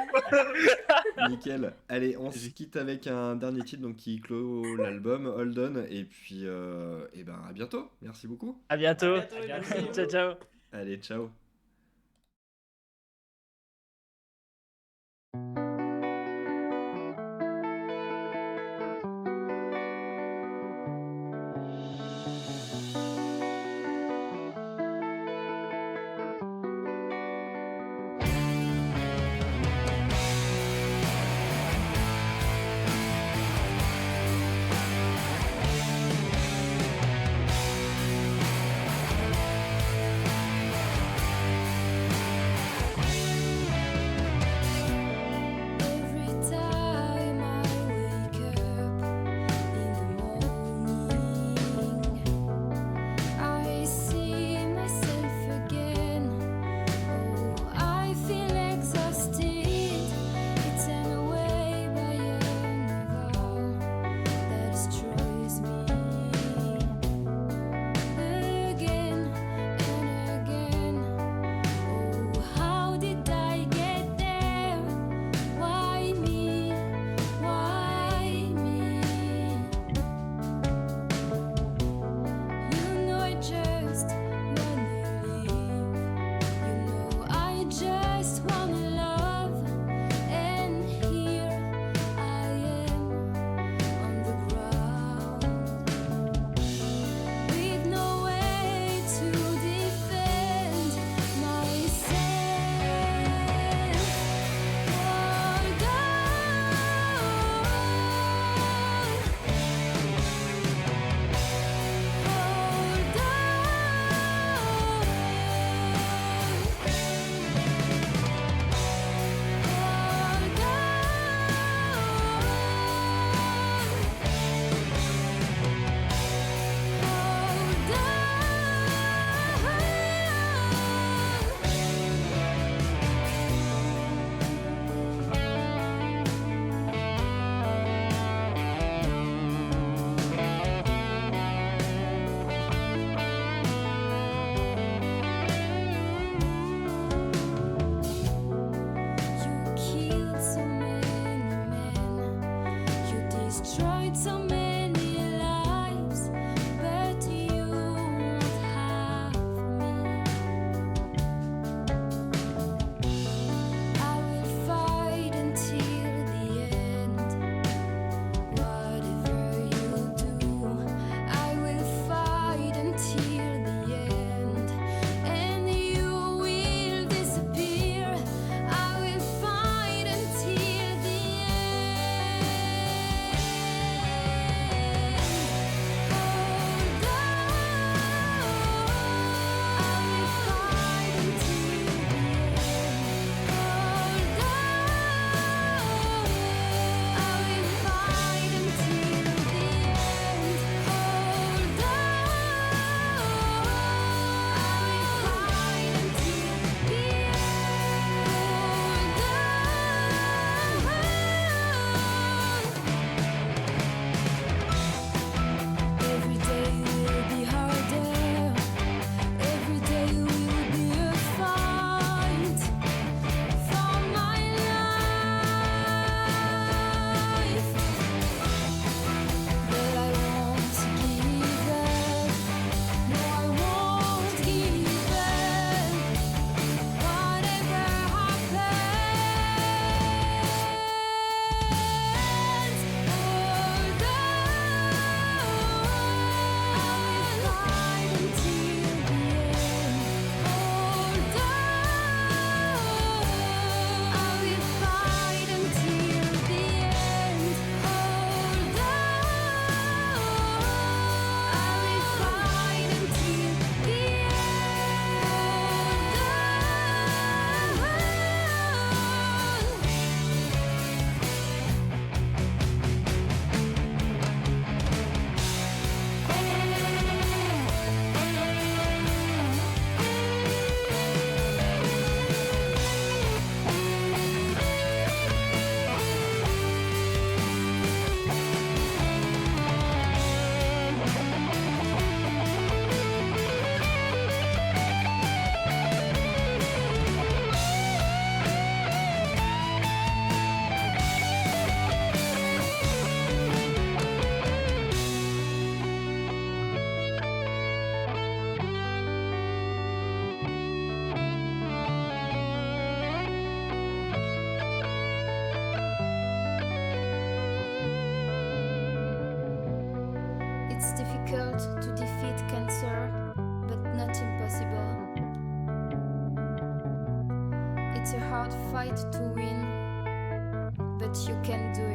Nickel. Allez, on se quitte avec un dernier titre donc, qui clôt l'album Hold On. Et puis et ben, à bientôt. Merci beaucoup. À bientôt. À bientôt, merci. Ciao, ciao. Allez, ciao. difficult to defeat cancer, but not impossible. It's a hard fight to win, but you can do